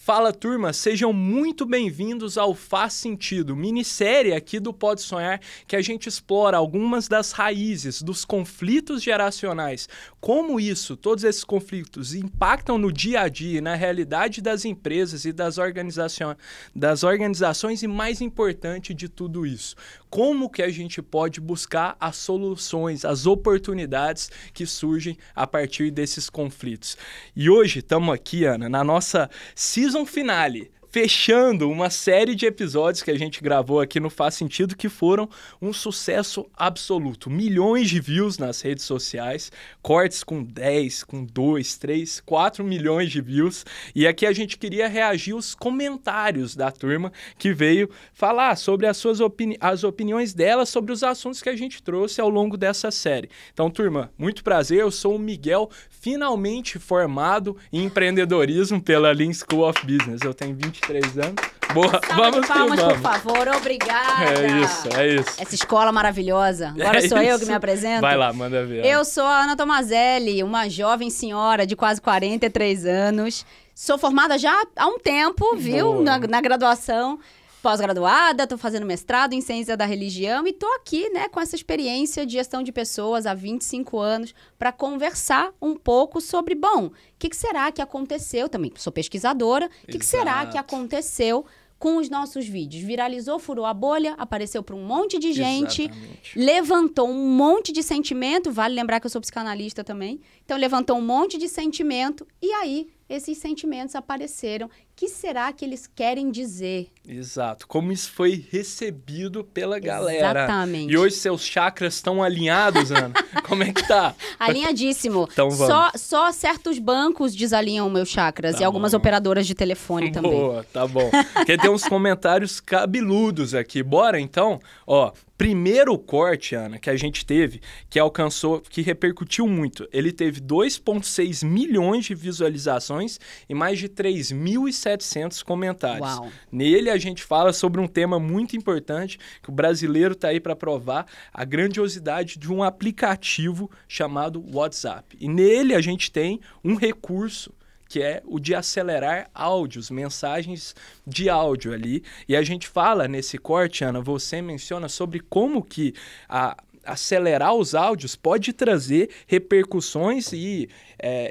Fala, turma, sejam muito bem-vindos ao Faz Sentido, minissérie aqui do Pode Sonhar, que a gente explora algumas das raízes dos conflitos geracionais, como isso, todos esses conflitos impactam no dia a dia, na realidade das empresas e das organizações e, mais importante de tudo isso, como que a gente pode buscar as soluções, as oportunidades que surgem a partir desses conflitos. E hoje estamos aqui, Ana, na nossa season finale, fechando uma série de episódios que a gente gravou aqui no Faz Sentido, que foram um sucesso absoluto. Milhões de views nas redes sociais, cortes com 10, com 2, 3, 4 milhões de views. E aqui a gente queria reagir aos comentários da turma que veio falar sobre as as opiniões dela sobre os assuntos que a gente trouxe ao longo dessa série. Então, turma, muito prazer. Eu sou o Miguel, finalmente formado em empreendedorismo pela Lean School of Business. Eu tenho 23 anos. Boa, vamos palmas, que vamos. por favor, obrigada. É isso. Essa escola maravilhosa. Agora sou eu que me apresento. Vai lá, manda ver. Eu sou a Ana Tomazelli, uma jovem senhora de quase 43 anos. Sou formada já há um tempo, viu? Na graduação. Pós-graduada, estou fazendo mestrado em ciência da religião e estou aqui, né, com essa experiência de gestão de pessoas há 25 anos para conversar um pouco sobre, bom, o que será que aconteceu? Também sou pesquisadora. O que será que aconteceu com os nossos vídeos? Viralizou, furou a bolha, apareceu para um monte de gente, levantou um monte de sentimento, vale lembrar que eu sou psicanalista também, então levantou um monte de sentimento e aí esses sentimentos apareceram. O que será que eles querem dizer? Exato. Como isso foi recebido pela galera. Exatamente. E hoje seus chakras estão alinhados, Ana? Como é que tá? Alinhadíssimo. Então vamos. Só certos bancos desalinham meus chakras e algumas operadoras de telefone também. Boa, tá bom. Porque tem uns comentários cabeludos aqui. Bora, então? Ó, primeiro corte, Ana, que a gente teve, que alcançou, que repercutiu muito. Ele teve 2,6 milhões de visualizações e mais de 3.700 comentários. Uau. Nele a gente fala sobre um tema muito importante, que o brasileiro tá aí para provar a grandiosidade de um aplicativo chamado WhatsApp. E nele a gente tem um recurso que é o de acelerar áudios, mensagens de áudio ali. E a gente fala nesse corte, Ana, você menciona sobre como que acelerar os áudios pode trazer repercussões e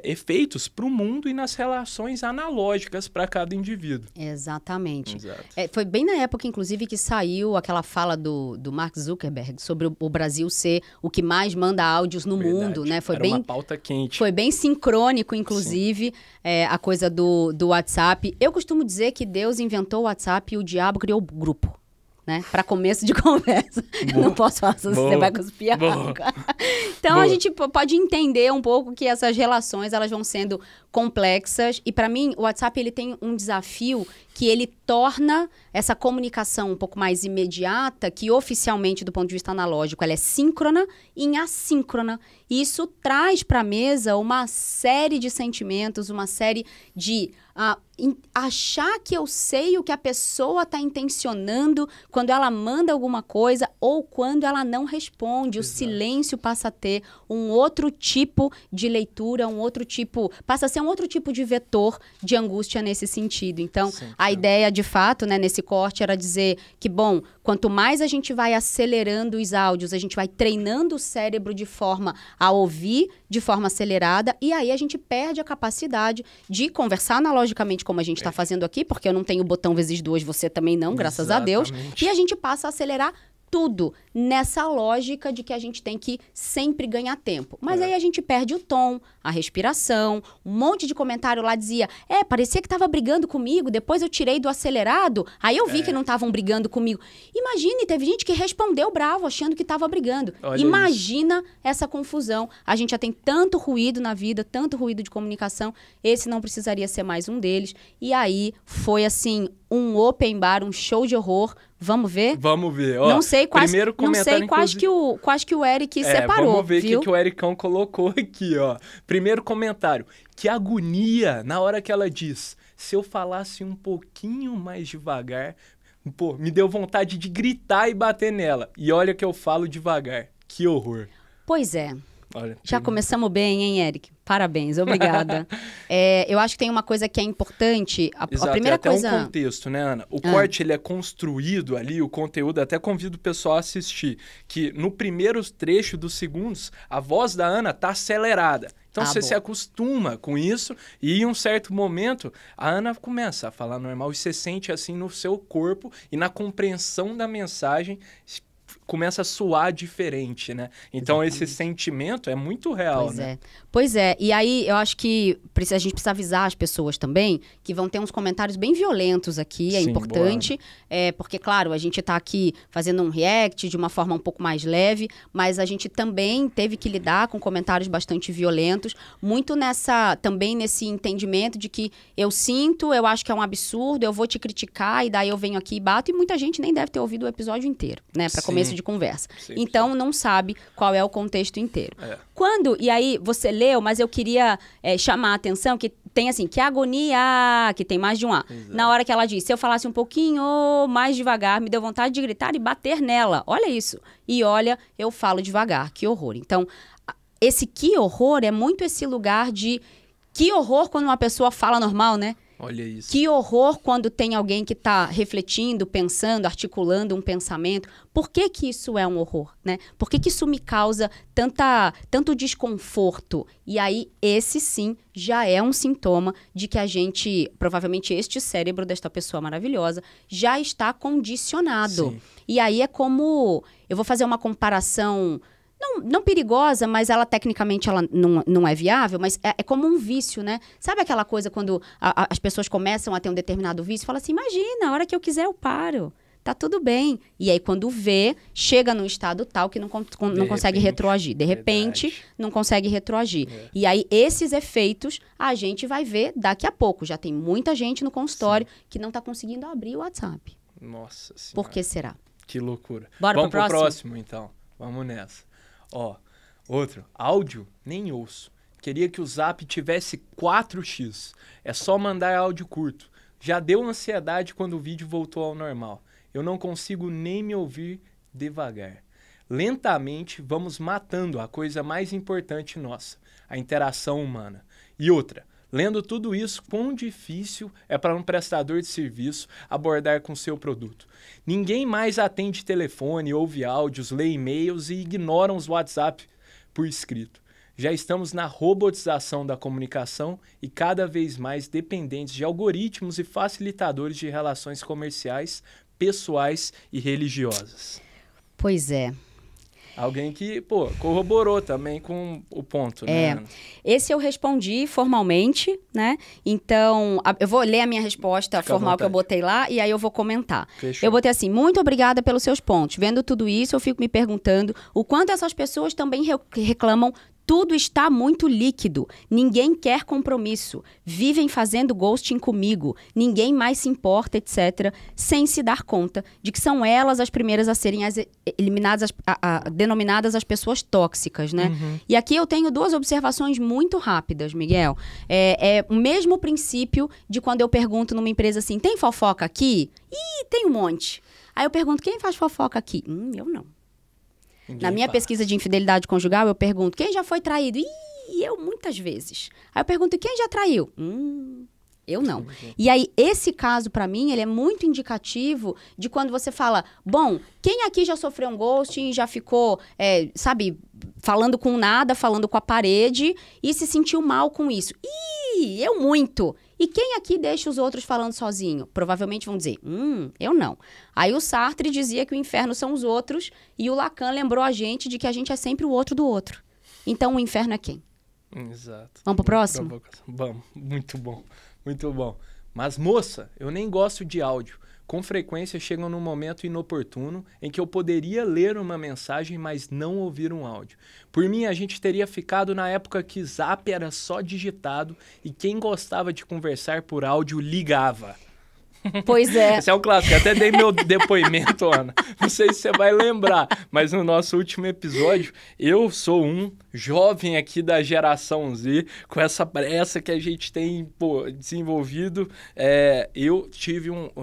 efeitos para o mundo e nas relações analógicas para cada indivíduo. Exatamente. Exato. Foi bem na época, inclusive, que saiu aquela fala do Mark Zuckerberg sobre o Brasil ser o que mais manda áudios no mundo, né? Era uma pauta quente. Foi bem sincrônico, inclusive, a coisa do WhatsApp. Eu costumo dizer que Deus inventou o WhatsApp e o diabo criou o grupo. Né? Para começo de conversa. Eu não posso falar se você vai cuspir água. Então, a gente pode entender um pouco que essas relações elas vão sendo complexas. E, para mim, o WhatsApp ele tem um desafio que ele torna essa comunicação um pouco mais imediata, que oficialmente, do ponto de vista analógico, ela é síncrona e assíncrona. E isso traz para a mesa uma série de sentimentos, uma série de achar que eu sei o que a pessoa está intencionando quando ela manda alguma coisa ou quando ela não responde. Exato. O silêncio passa a ter um outro tipo de leitura, passa a ser um outro tipo de vetor de angústia nesse sentido. Então, a ideia, de fato, né, nesse corte era dizer que, bom, quanto mais a gente vai acelerando os áudios, a gente vai treinando o cérebro de forma a ouvir de forma acelerada e aí a gente perde a capacidade de conversar analogicamente como a gente está fazendo aqui, porque eu não tenho botão vezes 2, você também não, graças a Deus. E a gente passa a acelerar tudo nessa lógica de que a gente tem que sempre ganhar tempo. Mas aí a gente perde o tom, a respiração, um monte de comentário lá dizia, parecia que estava brigando comigo, depois eu tirei do acelerado, aí eu vi que não estavam brigando comigo. Imagine, teve gente que respondeu bravo, achando que estava brigando. Olha Imagina essa confusão. A gente já tem tanto ruído na vida, tanto ruído de comunicação, esse não precisaria ser mais um deles. E aí foi assim, um open bar, um show de horror. Vamos ver? Vamos ver. Ó, não sei quais que o Eric separou, vamos ver viu? o que o Ericão colocou aqui, ó. Primeiro comentário. Que agonia na hora que ela diz, se eu falasse um pouquinho mais devagar, pô, me deu vontade de gritar e bater nela. E olha que eu falo devagar. Que horror. Pois é. Olha, Já começamos bem, hein, Eric? Parabéns, obrigada. Eu acho que tem uma coisa que é importante. Exato, a primeira até coisa... um contexto, né, Ana? O corte, ele é construído ali, o conteúdo, até convido o pessoal a assistir, que no primeiro trecho dos segundos, a voz da Ana tá acelerada. Então, você se acostuma com isso e em um certo momento, a Ana começa a falar normal e você sente assim no seu corpo e na compreensão da mensagem começa a soar diferente, né? Então, esse sentimento é muito real, né? Pois é. E aí, eu acho que a gente precisa avisar as pessoas também que vão ter uns comentários bem violentos aqui. Sim, é importante. Porque, claro, a gente está aqui fazendo um react de uma forma um pouco mais leve, mas a gente também teve que lidar com comentários bastante violentos, muito também nesse entendimento de que eu acho que é um absurdo, eu vou te criticar, e daí eu venho aqui e bato, e muita gente nem deve ter ouvido o episódio inteiro, né? Para começo de conversa. Sim, então, não sabe qual é o contexto inteiro. E aí, você leu, mas eu queria chamar a atenção que tem assim, que agonia, que tem mais de um A. Exato. Na hora que ela diz, se eu falasse um pouquinho mais devagar, me deu vontade de gritar e bater nela. Olha isso. E olha, eu falo devagar, que horror. Então, esse que horror é muito esse lugar de que horror quando uma pessoa fala normal, né? Olha isso. Que horror quando tem alguém que está refletindo, pensando, articulando um pensamento. Por que que isso é um horror, né? Por que que isso me causa tanto desconforto? E aí, esse sim já é um sintoma de que a gente, provavelmente este cérebro desta pessoa maravilhosa, já está condicionado. Sim. E aí é como... Eu vou fazer uma comparação... Não perigosa, mas ela tecnicamente não é viável, mas é como um vício, né? Sabe aquela coisa quando as pessoas começam a ter um determinado vício? Fala assim, imagina, a hora que eu quiser eu paro, tá tudo bem. E aí quando vê, chega num estado tal que não consegue retroagir. De repente, não consegue retroagir. E aí esses efeitos a gente vai ver daqui a pouco. Já tem muita gente no consultório que não tá conseguindo abrir o WhatsApp. Nossa Senhora. Por que será? Que loucura. Vamos pro próximo, então. Vamos nessa. Outro, áudio, nem ouço. Queria que o Zap tivesse 4x. É só mandar áudio curto. Já deu ansiedade quando o vídeo voltou ao normal. Eu não consigo nem me ouvir devagar. Lentamente, vamos matando a coisa mais importante nossa, a interação humana. E outra, lendo tudo isso, quão difícil é para um prestador de serviço abordar com seu produto. Ninguém mais atende telefone, ouve áudios, lê e-mails e ignora os WhatsApp por escrito. Já estamos na robotização da comunicação e cada vez mais dependentes de algoritmos e facilitadores de relações comerciais, pessoais e religiosas. Pois é. Alguém que, corroborou também com o ponto, né? Esse eu respondi formalmente, né? Então, eu vou ler a minha resposta formal que eu botei lá e aí eu vou comentar. Fechou. Eu botei assim, muito obrigada pelos seus pontos. Vendo tudo isso, eu fico me perguntando o quanto essas pessoas também reclamam. Tudo está muito líquido. Ninguém quer compromisso. Vivem fazendo ghosting comigo. Ninguém mais se importa, etc. Sem se dar conta de que são elas as primeiras a serem eliminadas, denominadas as pessoas tóxicas, né? Uhum. E aqui eu tenho duas observações muito rápidas, Miguel. É o mesmo princípio de quando eu pergunto numa empresa assim, tem fofoca aqui? Ih, tem um monte. Aí eu pergunto, quem faz fofoca aqui? Eu não. Na minha pesquisa de infidelidade conjugal, eu pergunto, quem já foi traído? Eu muitas vezes. Aí eu pergunto, quem já traiu? Eu não. E aí, esse caso, pra mim, ele é muito indicativo de quando você fala, bom, quem aqui já sofreu um ghosting, já ficou, falando com nada, falando com a parede e se sentiu mal com isso? Eu muito. E quem aqui deixa os outros falando sozinho? Provavelmente vão dizer, eu não. Aí o Sartre dizia que o inferno são os outros e o Lacan lembrou a gente de que a gente é sempre o outro do outro. Então o inferno é quem? Exato. Vamos pro próximo? Vamos, muito bom, muito bom. Mas moça, eu nem gosto de áudio. Com frequência chegam num momento inoportuno em que eu poderia ler uma mensagem, mas não ouvir um áudio. Por mim, a gente teria ficado na época que Zap era só digitado e quem gostava de conversar por áudio ligava. Pois é. Esse é um clássico. Eu até dei meu depoimento, Ana. Não sei se você vai lembrar, mas no nosso último episódio, eu sou um jovem aqui da geração Z, com essa pressa que a gente tem desenvolvido. Eu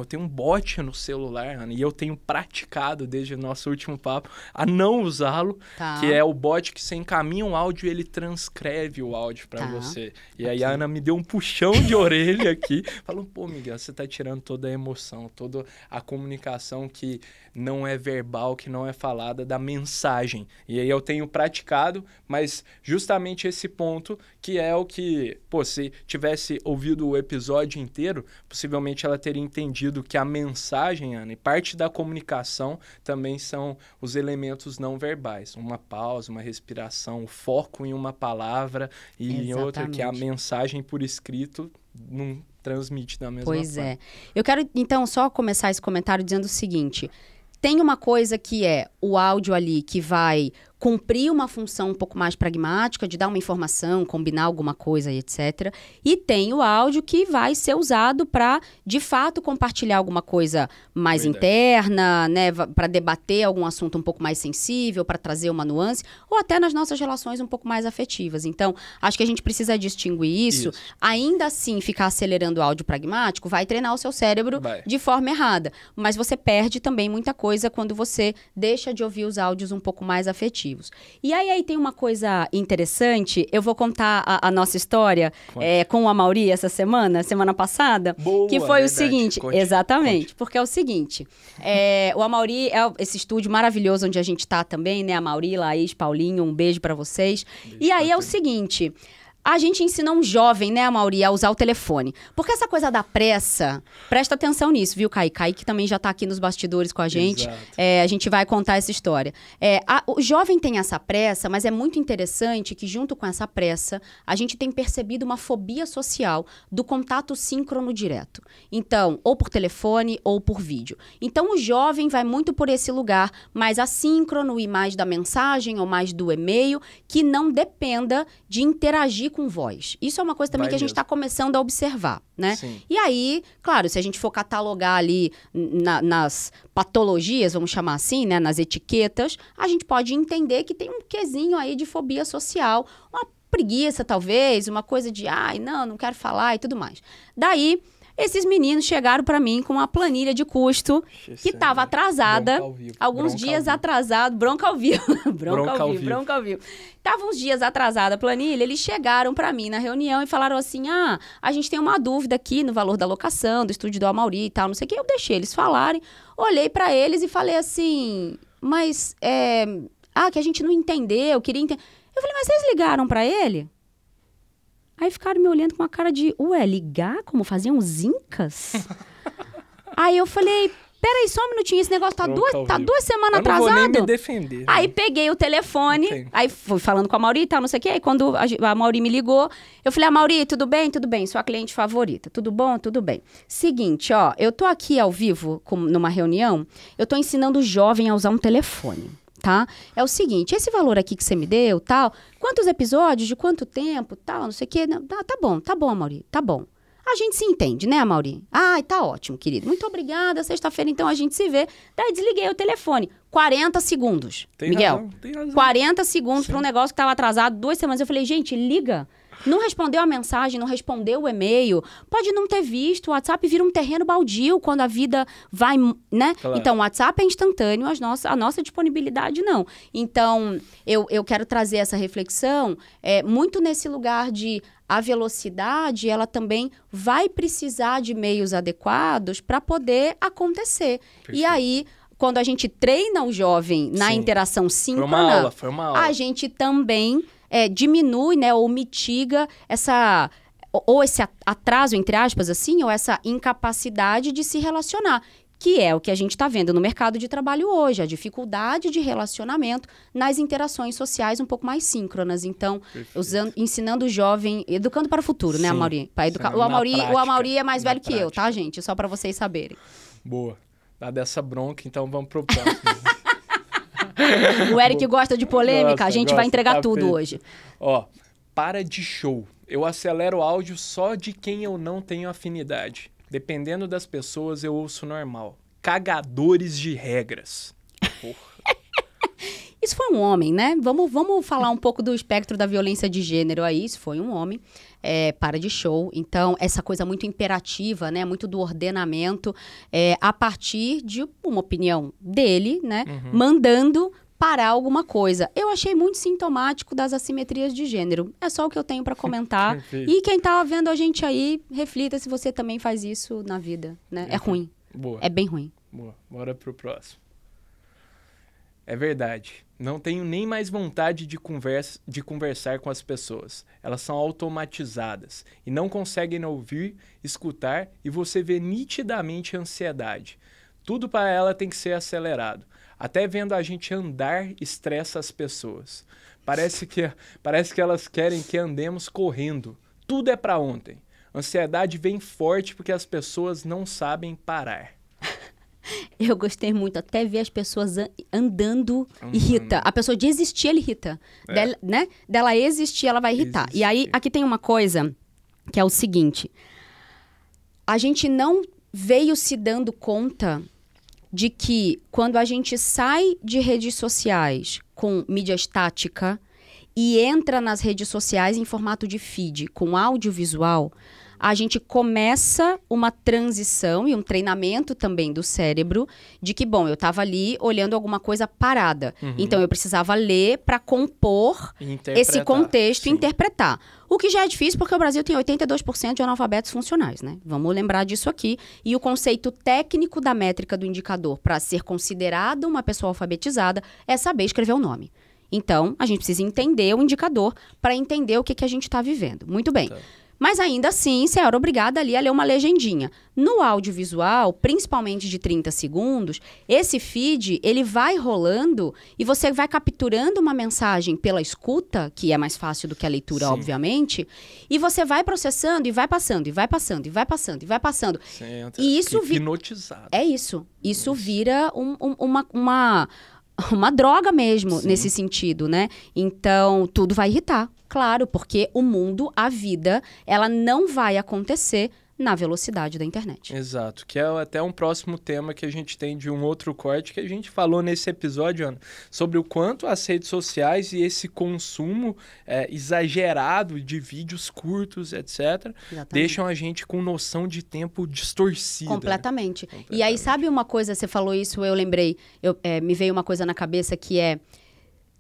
tenho um bot no celular, Ana, e eu tenho praticado desde o nosso último papo a não usá-lo, que é o bot que você encaminha um áudio e ele transcreve o áudio para você. E aí a Ana me deu um puxão de orelha aqui, falou, pô, Miguel, você tá tirando toda a emoção, toda a comunicação que não é verbal, que não é falada, da mensagem. E aí eu tenho praticado, mas justamente esse ponto que é o que, se tivesse ouvido o episódio inteiro, possivelmente ela teria entendido que a mensagem, Ana, e parte da comunicação também são os elementos não verbais. Uma pausa, uma respiração, o foco em uma palavra e em outra, que a mensagem por escrito não transmite da mesma forma. Pois é. Eu quero, então, só começar esse comentário dizendo o seguinte: tem uma coisa que é o áudio ali que vai cumprir uma função um pouco mais pragmática, de dar uma informação, combinar alguma coisa e etc. E tem o áudio que vai ser usado para, de fato, compartilhar alguma coisa mais interna, né, para debater algum assunto um pouco mais sensível, para trazer uma nuance, ou até nas nossas relações um pouco mais afetivas. Então, acho que a gente precisa distinguir isso. Ainda assim, ficar acelerando o áudio pragmático vai treinar o seu cérebro de forma errada. Mas você perde também muita coisa quando você deixa de ouvir os áudios um pouco mais afetivos. E aí tem uma coisa interessante, eu vou contar a nossa história com o Amaury essa semana passada, que foi o seguinte, exatamente, porque é o seguinte, o Amaury é esse estúdio maravilhoso onde a gente tá também, né, Amaury, Laís, Paulinho, um beijo pra vocês. E aí é o seguinte, a gente ensina um jovem, né, Amaury, a usar o telefone. Porque essa coisa da pressa, presta atenção nisso, viu, Kaique? Kaique também já tá aqui nos bastidores com a gente. A gente vai contar essa história. O jovem tem essa pressa, mas é muito interessante que, junto com essa pressa, a gente tem percebido uma fobia social do contato síncrono direto. Então, ou por telefone ou por vídeo. Então, o jovem vai muito por esse lugar mais assíncrono e mais da mensagem ou mais do e-mail, que não dependa de interagir com voz. Isso é uma coisa também que a gente está começando a observar, né? Sim. E aí, claro, se a gente for catalogar ali nas patologias, vamos chamar assim, né? Nas etiquetas, a gente pode entender que tem um quesinho aí de fobia social, uma preguiça talvez, uma coisa de, não quero falar e tudo mais. Daí, esses meninos chegaram para mim com uma planilha de custo que estava atrasada, alguns dias atrasado, bronca ao vivo, bronca ao vivo. Tava uns dias atrasada a planilha, eles chegaram para mim na reunião e falaram assim, a gente tem uma dúvida aqui no valor da locação, do estúdio do Amaury e tal, não sei o que. Eu deixei eles falarem, olhei para eles e falei assim, mas, que a gente não entendeu, eu queria entender. Eu falei, mas vocês ligaram para ele? Aí ficaram me olhando com uma cara de, ligar como faziam os incas? Aí eu falei, peraí, só um minutinho, esse negócio tá 2 semanas atrasado. Eu não vou nem me defender. Aí peguei o telefone, aí fui falando com a Amaury e tal, não sei o quê. Aí quando a Amaury me ligou, eu falei, Amaury, tudo bem? Tudo bem, sua cliente favorita. Tudo bom? Tudo bem. Seguinte, eu tô aqui ao vivo, numa reunião, eu tô ensinando o jovem a usar um telefone. Tá? É o seguinte, esse valor aqui que você me deu, tal, quantos episódios, de quanto tempo, tal, não sei o quê. Não, tá bom, Amaury, tá bom. A gente se entende, né, Amaury? Tá ótimo, querido. Muito obrigada, sexta-feira então a gente se vê. Daí desliguei o telefone. 40 segundos, Miguel. Tem razão. 40 segundos para um negócio que tava atrasado 2 semanas. Eu falei, gente, liga. Não respondeu a mensagem, não respondeu o e-mail. Pode não ter visto. O WhatsApp vira um terreno baldio quando a vida vai, né? Claro. Então, o WhatsApp é instantâneo, a nossa disponibilidade não. Então, eu quero trazer essa reflexão muito nesse lugar de a velocidade, ela também vai precisar de meios adequados para poder acontecer. Perfeito. E aí, quando a gente treina o jovem na interação síncrona, foi uma aula. A gente também diminui, né, ou mitiga esse atraso, entre aspas, assim, ou essa incapacidade de se relacionar, que é o que a gente está vendo no mercado de trabalho hoje, a dificuldade de relacionamento nas interações sociais um pouco mais síncronas. Então, ensinando o jovem, educando para o futuro, né, Amaury? O Amaury é mais velho que eu, tá, gente? Só para vocês saberem. Boa. Dada essa bronca, então vamos pro próximo. O Eric gosta de polêmica, a gente vai entregar tudo feito. Hoje. Para de show. Eu acelero o áudio só de quem eu não tenho afinidade. Dependendo das pessoas, eu ouço normal. Cagadores de regras. Porra. Isso foi um homem, né? Vamos falar um pouco do espectro da violência de gênero aí. Isso foi um homem. Para de show. Então, essa coisa muito imperativa, né? Muito do ordenamento, a partir de uma opinião dele, né? Mandando parar alguma coisa. Eu achei muito sintomático das assimetrias de gênero. É só o que eu tenho para comentar. E quem tá vendo a gente aí, reflita se você também faz isso na vida, né? É ruim. Boa. É bem ruim. Boa. Bora pro próximo. É verdade. Não tenho nem mais vontade de conversar com as pessoas. Elas são automatizadas e não conseguem ouvir, escutar, e você vê nitidamente a ansiedade. Tudo para ela tem que ser acelerado. Até vendo a gente andar estressa as pessoas. Parece que elas querem que andemos correndo. Tudo é para ontem. Ansiedade vem forte porque as pessoas não sabem parar. Eu gostei muito, até ver as pessoas andando irrita. A pessoa de existir, ela irrita. Dela existir, ela vai irritar. E aí, aqui tem uma coisa que é o seguinte. A gente não veio se dando conta de que quando a gente sai de redes sociais com mídia estática e entra nas redes sociais em formato de feed, com audiovisual, a gente começa uma transição e um treinamento também do cérebro de que, bom, eu estava ali olhando alguma coisa parada. Então, eu precisava ler para compor esse contexto e interpretar. O que já é difícil porque o Brasil tem 82% de analfabetos funcionais, né? Vamos lembrar disso aqui. E o conceito técnico da métrica do indicador para ser considerado uma pessoa alfabetizada é saber escrever o nome. Então, a gente precisa entender o indicador para entender o que a gente está vivendo. Muito bem. Tá. Mas ainda assim, você era obrigada ali a ler uma legendinha. No audiovisual, principalmente de 30 segundos, esse feed, ele vai rolando e você vai capturando uma mensagem pela escuta, que é mais fácil do que a leitura, sim, obviamente, e você vai processando e vai passando, e vai passando, e vai passando, e vai passando. Senta, e isso hipnotizado. É isso. Isso vira uma droga mesmo, sim, nesse sentido, né? Então, tudo vai irritar. Claro, porque o mundo, a vida, ela não vai acontecer na velocidade da internet. Exato, que é até um próximo tema que a gente tem de um outro corte que a gente falou nesse episódio, Ana, sobre o quanto as redes sociais e esse consumo exagerado de vídeos curtos, etc., exatamente, deixam a gente com noção de tempo distorcida. Completamente. Né? E aí, sabe uma coisa, você falou isso, eu lembrei, me veio uma coisa na cabeça que é,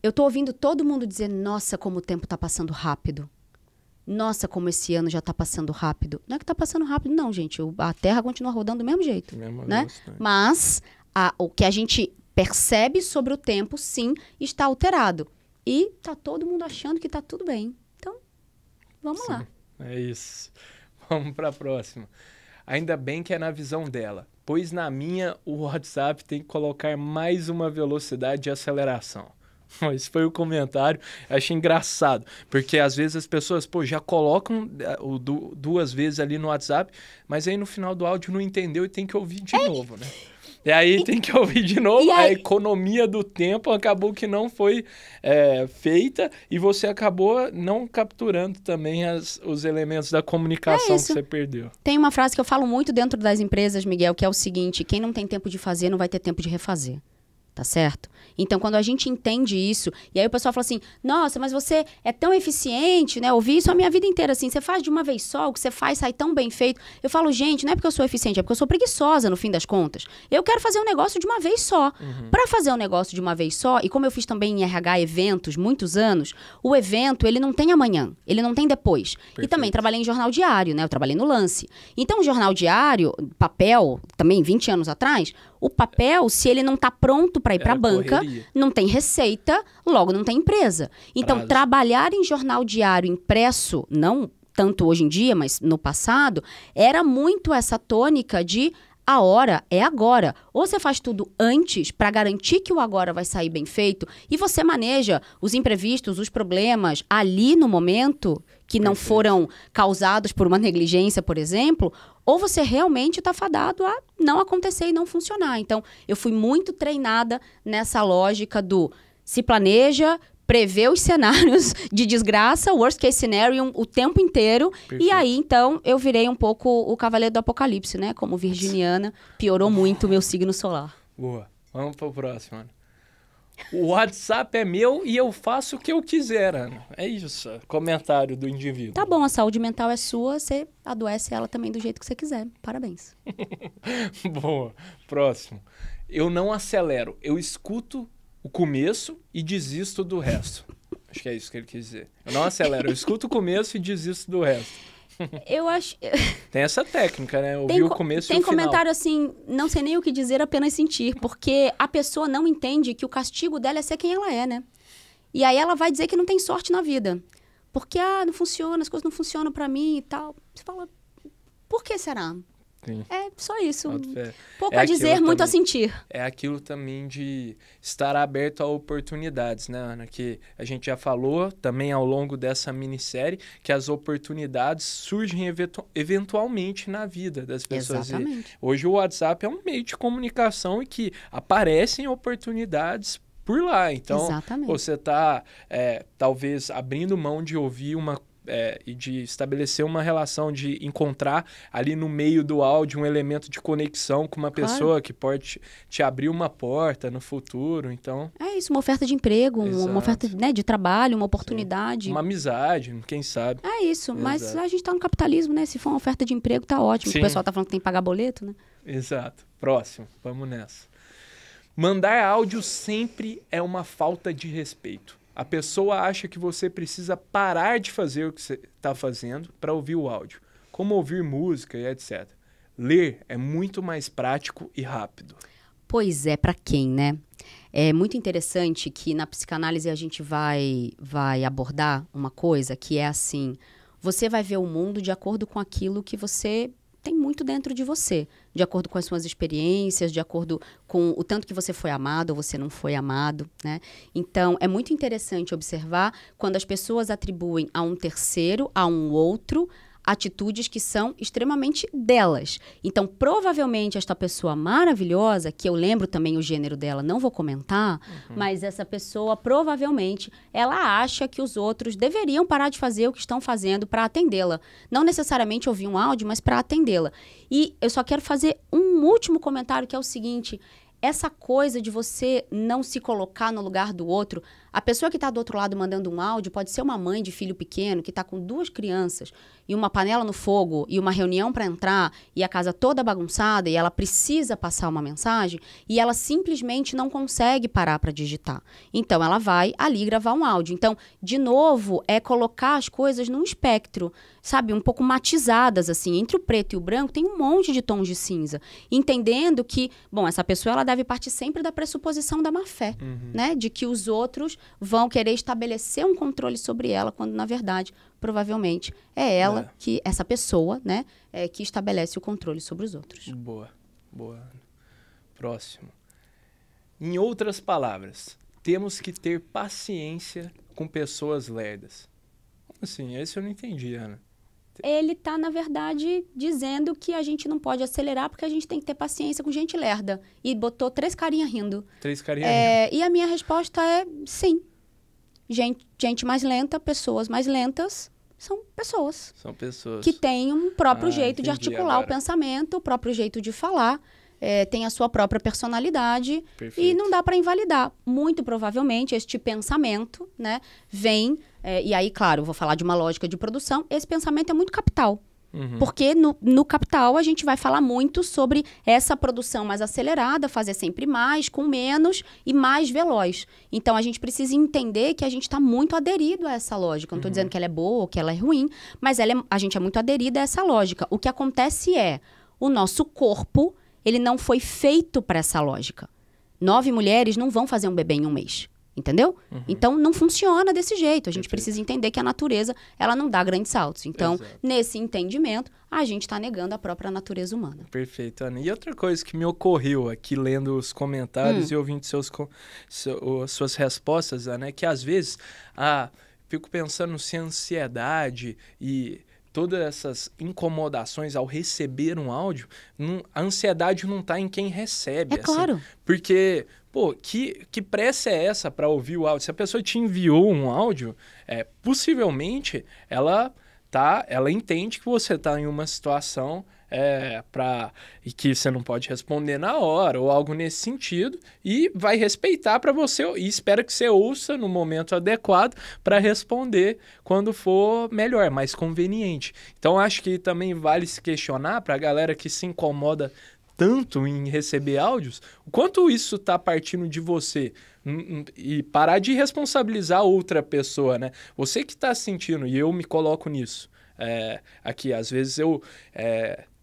eu tô ouvindo todo mundo dizer, nossa, como o tempo tá passando rápido. Nossa, como esse ano já tá passando rápido. Não é que tá passando rápido, não, gente. A Terra continua rodando do mesmo jeito. Né? Mas o que a gente percebe sobre o tempo, sim, está alterado. E tá todo mundo achando que tá tudo bem. Então, vamos lá. É isso. Vamos para a próxima. Ainda bem que é na visão dela, pois na minha o WhatsApp tem que colocar mais uma velocidade de aceleração. Esse foi o comentário, achei engraçado, porque às vezes as pessoas, já colocam duas vezes ali no WhatsApp, mas aí no final do áudio não entendeu e tem que ouvir de novo, né? E aí tem que ouvir de novo, a economia do tempo acabou que não foi feita e você acabou não capturando também os elementos da comunicação que você perdeu. Tem uma frase que eu falo muito dentro das empresas, Miguel, que é o seguinte, quem não tem tempo de fazer não vai ter tempo de refazer. Tá certo? Então, quando a gente entende isso, e aí o pessoal fala assim, nossa, mas você é tão eficiente, né? Ouvi isso a minha vida inteira, assim, você faz de uma vez só, o que você faz sai tão bem feito. Eu falo, gente, não é porque eu sou eficiente, é porque eu sou preguiçosa, no fim das contas. Eu quero fazer um negócio de uma vez só. Para fazer um negócio de uma vez só, e como eu fiz também em RH eventos, muitos anos, o evento, ele não tem amanhã, ele não tem depois. Perfeito. E também trabalhei em jornal diário, né? Eu trabalhei no Lance. Então, o jornal diário, papel, também 20 anos atrás, o papel, se ele não está pronto para ir para a banca, não tem receita, logo não tem empresa. Então, trabalhar em jornal diário impresso, não tanto hoje em dia, mas no passado, era muito essa tônica de a hora é agora. Ou você faz tudo antes para garantir que o agora vai sair bem feito e você maneja os imprevistos, os problemas ali no momento que não foram causados por uma negligência, por exemplo, ou você realmente está fadado a não acontecer e não funcionar. Então, eu fui muito treinada nessa lógica do se planeja, prever os cenários de desgraça, worst case scenario, o tempo inteiro. Perfeito. E aí, então, eu virei um pouco o Cavaleiro do Apocalipse, né? Como virginiana, piorou muito o meu signo solar. Boa. Vamos pro próximo, Ana. O WhatsApp é meu e eu faço o que eu quiser, Ana. É isso, comentário do indivíduo. Tá bom, a saúde mental é sua, você adoece ela também do jeito que você quiser. Parabéns. Boa. Próximo. Eu não acelero, eu escuto o começo e desisto do resto. Acho que é isso que ele quis dizer. Eu não acelero, eu escuto o começo e desisto do resto. Eu acho... Tem essa técnica, né? Ouvir o começo e o final. Tem comentário assim, não sei nem o que dizer, apenas sentir. Porque a pessoa não entende que o castigo dela é ser quem ela é, né? E aí ela vai dizer que não tem sorte na vida. Porque, não funciona, as coisas não funcionam pra mim e tal. Você fala, por que será? Sim. É só isso. Pouco a dizer, muito também, a sentir. É aquilo também de estar aberto a oportunidades, né, Ana? Que a gente já falou também ao longo dessa minissérie que as oportunidades surgem eventualmente na vida das pessoas. Exatamente. E hoje o WhatsApp é um meio de comunicação e que aparecem oportunidades por lá. Então, você está talvez abrindo mão de ouvir e de estabelecer uma relação, de encontrar ali no meio do áudio um elemento de conexão com uma pessoa que pode te abrir uma porta no futuro, então... É isso, uma oferta de emprego, uma oferta, né, de trabalho, uma oportunidade. Sim. Uma amizade, quem sabe. É isso, mas a gente tá no capitalismo, né? Se for uma oferta de emprego, tá ótimo. Sim. O pessoal tá falando que tem que pagar boleto, né? Exato. Próximo, vamos nessa. Mandar áudio sempre é uma falta de respeito. A pessoa acha que você precisa parar de fazer o que você está fazendo para ouvir o áudio, como ouvir música e etc. Ler é muito mais prático e rápido. Pois é, para quem, né? É muito interessante que na psicanálise a gente vai abordar uma coisa que é assim, você vai ver o mundo de acordo com aquilo que você tem muito dentro de você, de acordo com as suas experiências, de acordo com o tanto que você foi amado ou você não foi amado, né? Então, é muito interessante observar quando as pessoas atribuem a um terceiro, a um outro, atitudes que são extremamente delas. Então, provavelmente, esta pessoa maravilhosa, que eu lembro também o gênero dela, não vou comentar, mas essa pessoa, provavelmente, ela acha que os outros deveriam parar de fazer o que estão fazendo para atendê-la. Não necessariamente ouvir um áudio, mas para atendê-la. E eu só quero fazer um último comentário, que é o seguinte... Essa coisa de você não se colocar no lugar do outro, a pessoa que está do outro lado mandando um áudio pode ser uma mãe de filho pequeno que está com 2 crianças e uma panela no fogo e uma reunião para entrar e a casa toda bagunçada e ela precisa passar uma mensagem e ela simplesmente não consegue parar para digitar. Então, ela vai ali gravar um áudio. Então, de novo, é colocar as coisas num espectro, sabe, um pouco matizadas, assim. Entre o preto e o branco tem um monte de tons de cinza. Entendendo que, bom, essa pessoa ela deve partir sempre da pressuposição da má-fé, né? De que os outros vão querer estabelecer um controle sobre ela, quando, na verdade, provavelmente é ela, que essa pessoa, né, que estabelece o controle sobre os outros. Boa. Próximo. Em outras palavras, temos que ter paciência com pessoas lerdas. Como assim? Esse eu não entendi, Ana. Ele está, na verdade, dizendo que a gente não pode acelerar porque a gente tem que ter paciência com gente lerda. E botou 3 carinhas rindo. 3 carinhas rindo. E a minha resposta é sim. Gente mais lenta, pessoas mais lentas, são pessoas. São pessoas. Que têm um próprio jeito de articular agora o pensamento, o próprio jeito de falar. Tem a sua própria personalidade. Perfeito. E não dá para invalidar. Muito provavelmente, este pensamento, né, vem... e aí, claro, eu vou falar de uma lógica de produção. Esse pensamento é muito capital. Porque no capital a gente vai falar muito sobre essa produção mais acelerada, fazer sempre mais, com menos e mais veloz. Então, a gente precisa entender que a gente está muito aderido a essa lógica. Não estou dizendo que ela é boa ou que ela é ruim, mas a gente é muito aderido a essa lógica. O que acontece é, o nosso corpo, ele não foi feito para essa lógica. 9 mulheres não vão fazer um bebê em um mês. Entendeu? Então, não funciona desse jeito. A gente precisa entender que a natureza, ela não dá grandes saltos. Então, nesse entendimento, a gente está negando a própria natureza humana. Perfeito, Ana. E outra coisa que me ocorreu aqui, lendo os comentários e ouvindo suas respostas, Ana, é que às vezes, fico pensando se a ansiedade e todas essas incomodações ao receber um áudio, a ansiedade não está em quem recebe. É claro. Porque, pô, que pressa é essa para ouvir o áudio? Se a pessoa te enviou um áudio, possivelmente ela entende que você está em uma situação e que você não pode responder na hora ou algo nesse sentido e vai respeitar para você e espera que você ouça no momento adequado para responder quando for melhor, mais conveniente. Então, acho que também vale se questionar para a galera que se incomoda tanto em receber áudios, o quanto isso está partindo de você e parar de responsabilizar outra pessoa, né? Você que está sentindo, e eu me coloco nisso, aqui, às vezes eu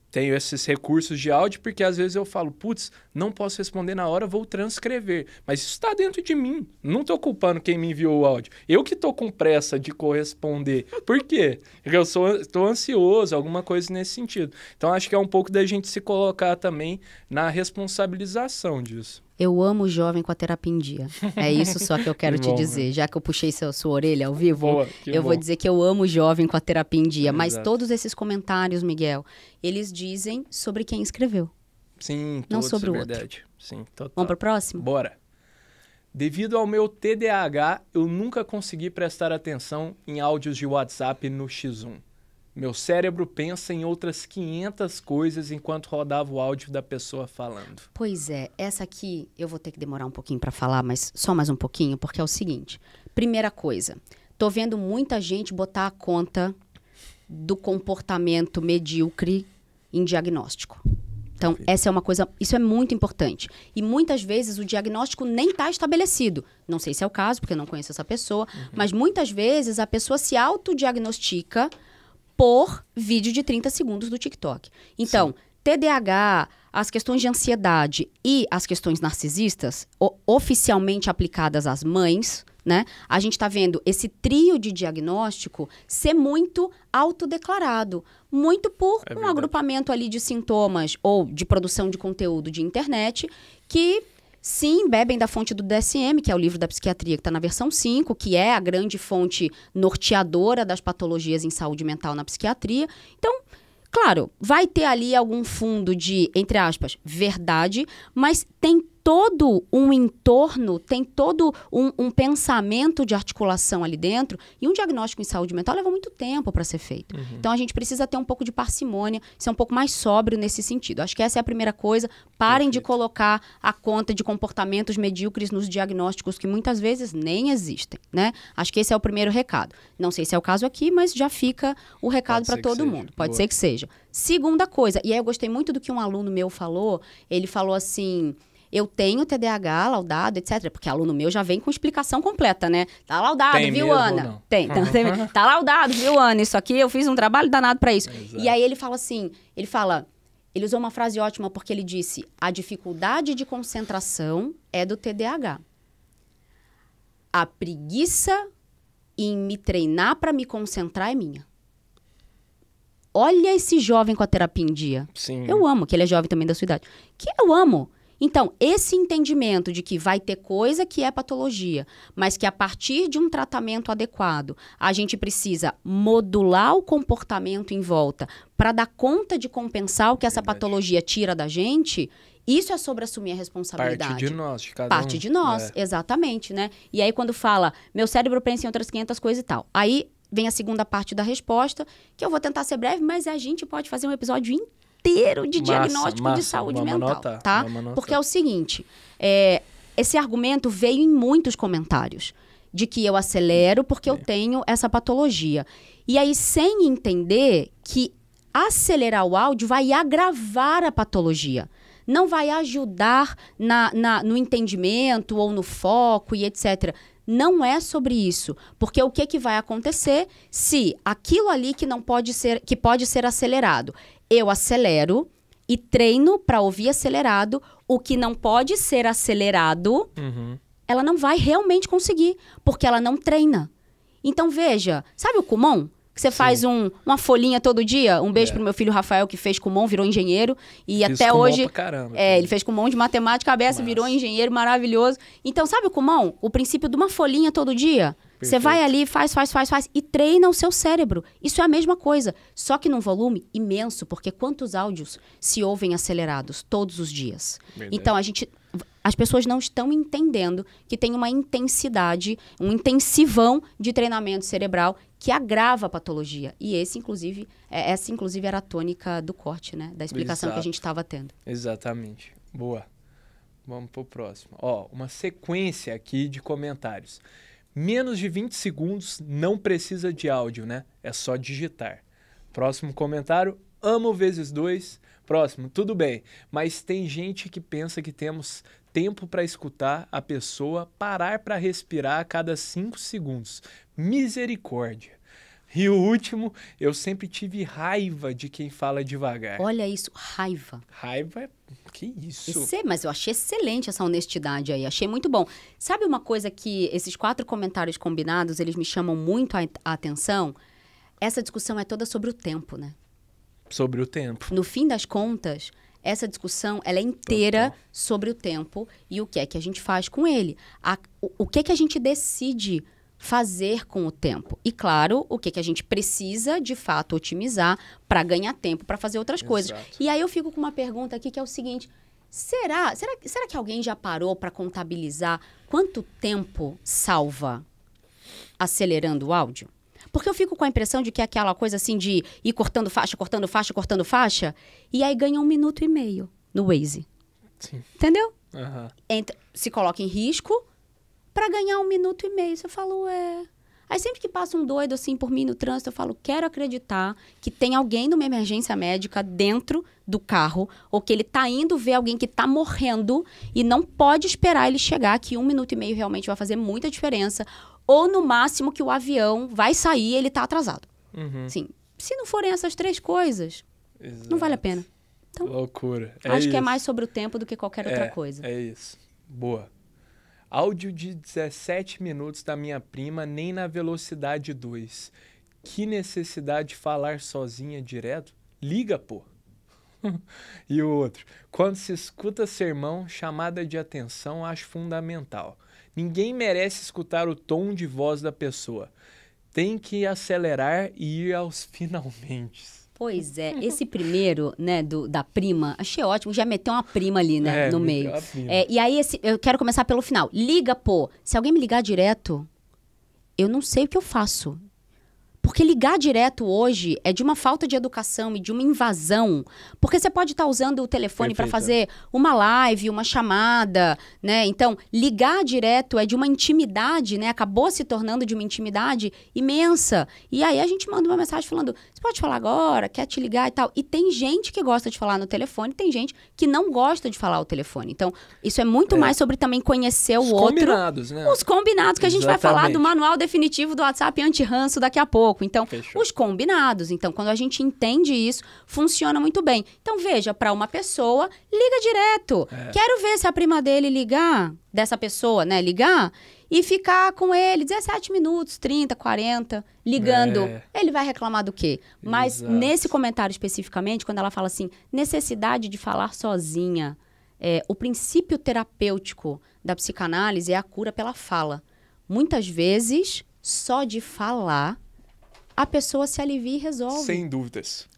tenho esses recursos de áudio porque às vezes eu falo, putz, não posso responder na hora, vou transcrever. Mas isso está dentro de mim. Não estou culpando quem me enviou o áudio. Eu que estou com pressa de corresponder. Por quê? Porque eu estou ansioso, alguma coisa nesse sentido. Então, acho que é um pouco da gente se colocar também na responsabilização disso. Eu amo o jovem com a terapia em dia. É isso só que eu quero te dizer. Já que eu puxei sua orelha ao vivo, vou dizer que eu amo o jovem com a terapia em dia. Mas todos esses comentários, Miguel, eles dizem sobre quem escreveu. Sim, não sobre o verdade. outro. Sim, total. Vamos para o próximo? Bora. Devido ao meu TDAH, eu nunca consegui prestar atenção em áudios de WhatsApp no X1. Meu cérebro pensa em outras 500 coisas enquanto rodava o áudio da pessoa falando. Pois é, essa aqui eu vou ter que demorar um pouquinho para falar, mas só mais um pouquinho, porque é o seguinte. Primeira coisa, tô vendo muita gente botar a conta do comportamento medíocre em diagnóstico. Então, essa é uma coisa, isso é muito importante. E muitas vezes o diagnóstico nem está estabelecido. Não sei se é o caso, porque eu não conheço essa pessoa, mas muitas vezes a pessoa se autodiagnostica por vídeo de 30 segundos do TikTok. Então, TDAH, as questões de ansiedade e as questões narcisistas, oficialmente aplicadas às mães, né? A gente está vendo esse trio de diagnóstico ser muito autodeclarado, muito por um agrupamento ali de sintomas ou de produção de conteúdo de internet que, sim, bebem da fonte do DSM, que é o livro da psiquiatria, que está na versão 5, que é a grande fonte norteadora das patologias em saúde mental na psiquiatria. Então, claro, vai ter ali algum fundo de, entre aspas, verdade, mas tem todo um entorno, tem todo um pensamento de articulação ali dentro, e um diagnóstico em saúde mental leva muito tempo para ser feito. Então, a gente precisa ter um pouco de parcimônia, ser um pouco mais sóbrio nesse sentido. Acho que essa é a primeira coisa. Parem de colocar a conta de comportamentos medíocres nos diagnósticos que muitas vezes nem existem, né? Acho que esse é o primeiro recado. Não sei se é o caso aqui, mas já fica o recado para todo mundo. Pode ser que seja. Segunda coisa, e aí eu gostei muito do que um aluno meu falou, ele falou assim... Eu tenho TDAH laudado, etc. Porque aluno meu já vem com explicação completa, né? Tá laudado, tem viu, mesmo, Ana? não? Tem. Tá laudado, viu, Ana? Isso aqui, eu fiz um trabalho danado pra isso. Exato. E aí ele fala assim, ele usou uma frase ótima porque ele disse, a dificuldade de concentração é do TDAH. A preguiça em me treinar pra me concentrar é minha. Olha esse jovem com a terapia em dia. Sim. Eu amo, que ele é jovem também da sua idade. Que eu amo. Então, esse entendimento de que vai ter coisa que é patologia, mas que a partir de um tratamento adequado, a gente precisa modular o comportamento em volta para dar conta de compensar o que essa patologia tira da gente, isso é sobre assumir a responsabilidade. Parte de nós, de cada Parte de nós, exatamente, né? E aí quando fala, meu cérebro pensa em outras 500 coisas e tal. Aí vem a segunda parte da resposta, que eu vou tentar ser breve, mas a gente pode fazer um episódio inteiro de diagnóstico de saúde mental, tá? Porque é o seguinte, esse argumento veio em muitos comentários, de que eu acelero porque eu tenho essa patologia. E aí, sem entender que acelerar o áudio vai agravar a patologia, não vai ajudar no entendimento ou no foco e etc. Não é sobre isso, porque o que vai acontecer se aquilo ali que pode ser acelerado, eu acelero e treino para ouvir acelerado, o que não pode ser acelerado, ela não vai realmente conseguir, porque ela não treina. Então veja, sabe o Kumon? Que você faz uma folhinha todo dia. Um beijo pro meu filho Rafael, que fez Kumon, virou engenheiro. E Fiz até Kumon hoje... pra caramba, ele fez Kumon de matemática, cabeça, virou engenheiro, maravilhoso. Então, sabe o Kumon? O princípio de uma folhinha todo dia. Você vai ali, faz e treina o seu cérebro. Isso é a mesma coisa, só que num volume imenso, porque quantos áudios se ouvem acelerados todos os dias? Verdade. Então, as pessoas não estão entendendo que tem uma intensidade, um intensivão de treinamento cerebral que agrava a patologia. E essa, inclusive, era a tônica do corte, né? Da explicação que a gente estava tendo. Exatamente. Boa. Vamos pro próximo. Ó, uma sequência aqui de comentários. Menos de 20 segundos não precisa de áudio, né? É só digitar. Próximo comentário, amo vezes 2. Próximo, tudo bem, mas tem gente que pensa que temos tempo para escutar a pessoa parar para respirar a cada 5 segundos. Misericórdia. E o último, eu sempre tive raiva de quem fala devagar. Olha isso, raiva. Raiva, que isso? Mas eu achei excelente essa honestidade aí, achei muito bom. Sabe uma coisa que esses 4 comentários combinados, eles me chamam muito a atenção? Essa discussão é toda sobre o tempo, né? Sobre o tempo. No fim das contas, essa discussão ela é inteira sobre o tempo e o que é que a gente faz com ele. O que é que a gente decide fazer com o tempo. E, claro, o que a gente precisa, de fato, otimizar para ganhar tempo, para fazer outras coisas. E aí eu fico com uma pergunta aqui que é o seguinte, será que alguém já parou para contabilizar quanto tempo salva acelerando o áudio? Porque eu fico com a impressão de que é aquela coisa assim de ir cortando faixa, e aí ganha 1 minuto e meio no Waze. Sim. Entendeu? Uhum. Se coloca em risco para ganhar 1 minuto e meio. Você fala, ué... Aí sempre que passa um doido assim por mim no trânsito, eu falo, quero acreditar que tem alguém numa emergência médica dentro do carro, ou que ele tá indo ver alguém que tá morrendo e não pode esperar ele chegar, que 1 minuto e meio realmente vai fazer muita diferença. Ou, no máximo, que o avião vai sair e ele tá atrasado. Uhum. Sim, se não forem essas 3 coisas, não vale a pena. Então, loucura. Acho que é mais sobre o tempo do que qualquer outra coisa. É isso. Boa. Áudio de 17 minutos da minha prima, nem na velocidade 2. Que necessidade de falar sozinha direto? Liga, pô. E o outro. Quando se escuta sermão, chamada de atenção, acho fundamental. Ninguém merece escutar o tom de voz da pessoa. Tem que acelerar e ir aos finalmente. Pois é, esse primeiro, né, da prima, achei ótimo, já meteu uma prima ali, né, no meio. E aí, eu quero começar pelo final. Liga, pô. Se alguém me ligar direto, eu não sei o que eu faço. Porque ligar direto hoje é de uma falta de educação e de uma invasão. Porque você pode estar usando o telefone para fazer uma live, uma chamada, né? Então, ligar direto é de uma intimidade, né? Acabou se tornando de uma intimidade imensa. E aí a gente manda uma mensagem falando, você pode falar agora, quer te ligar e tal. E tem gente que gosta de falar no telefone, tem gente que não gosta de falar ao telefone. Então, isso é muito mais sobre também conhecer o outro. Os combinados, né? Os combinados, que a gente vai falar do manual definitivo do WhatsApp anti-ranço daqui a pouco. Então, os combinados. Então, quando a gente entende isso, funciona muito bem. Então, veja, para uma pessoa, liga direto. Quero ver se a prima dele ligar, dessa pessoa, né, ligar, e ficar com ele 17 minutos, 30, 40, ligando. Ele vai reclamar do quê? Mas nesse comentário especificamente, quando ela fala assim, necessidade de falar sozinha, o princípio terapêutico da psicanálise é a cura pela fala. Muitas vezes, só de falar, a pessoa se alivia e resolve. Sem dúvidas.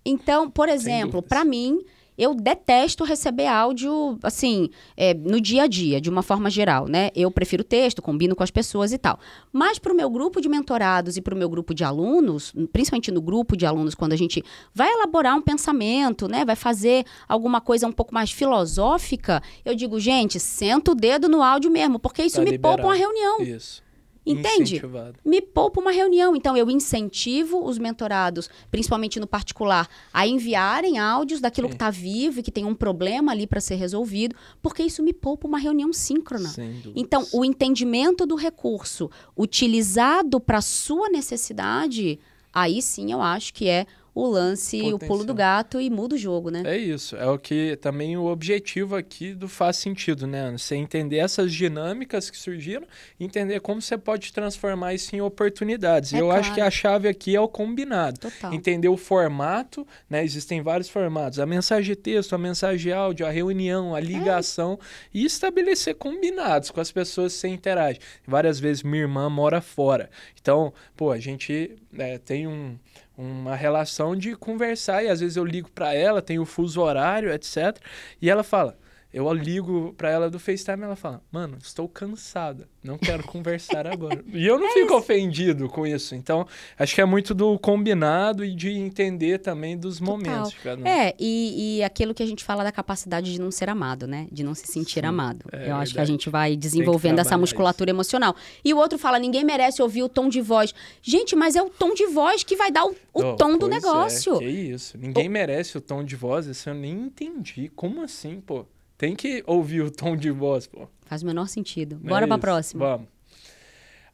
Então, por exemplo, para mim, eu detesto receber áudio, assim, no dia a dia, de uma forma geral, né? Eu prefiro texto, combino com as pessoas e tal. Mas para o meu grupo de mentorados e para o meu grupo de alunos, principalmente no grupo de alunos, quando a gente vai elaborar um pensamento, né? Vai fazer alguma coisa um pouco mais filosófica, eu digo, gente, senta o dedo no áudio mesmo, porque isso me poupa uma reunião. Isso. Entende? Me poupa uma reunião. Então, eu incentivo os mentorados, principalmente no particular, a enviarem áudios daquilo que está vivo e que tem um problema ali para ser resolvido, porque isso me poupa uma reunião síncrona. Então, o entendimento do recurso utilizado para a sua necessidade, aí sim eu acho que é o lance, o pulo do gato e muda o jogo, né? É isso. É o que também o objetivo aqui do Faz Sentido, né, Ana? Você entender essas dinâmicas que surgiram, entender como você pode transformar isso em oportunidades. E eu acho que a chave aqui é o combinado. Total. Entender o formato, né? Existem vários formatos. A mensagem de texto, a mensagem de áudio, a reunião, a ligação. E estabelecer combinados com as pessoas que você interage. Várias vezes minha irmã mora fora. Então, pô, a gente tem uma relação de conversar e às vezes eu ligo para ela, tem o fuso horário, etc. E ela fala, eu ligo para ela do FaceTime e ela fala, mano, estou cansada, não quero conversar agora. E eu não fico ofendido com isso. Então, acho que é muito do combinado e de entender também dos momentos. E aquilo que a gente fala da capacidade de não ser amado, né? De não se sentir amado. Eu acho que a gente vai desenvolvendo essa musculatura emocional. E o outro fala, ninguém merece ouvir o tom de voz. Gente, mas é o tom de voz que vai dar o tom do negócio. Que isso. Ninguém merece o tom de voz. Isso eu nem entendi. Como assim, pô? Tem que ouvir o tom de voz, pô. Faz o menor sentido. Bora pra próxima. Vamos.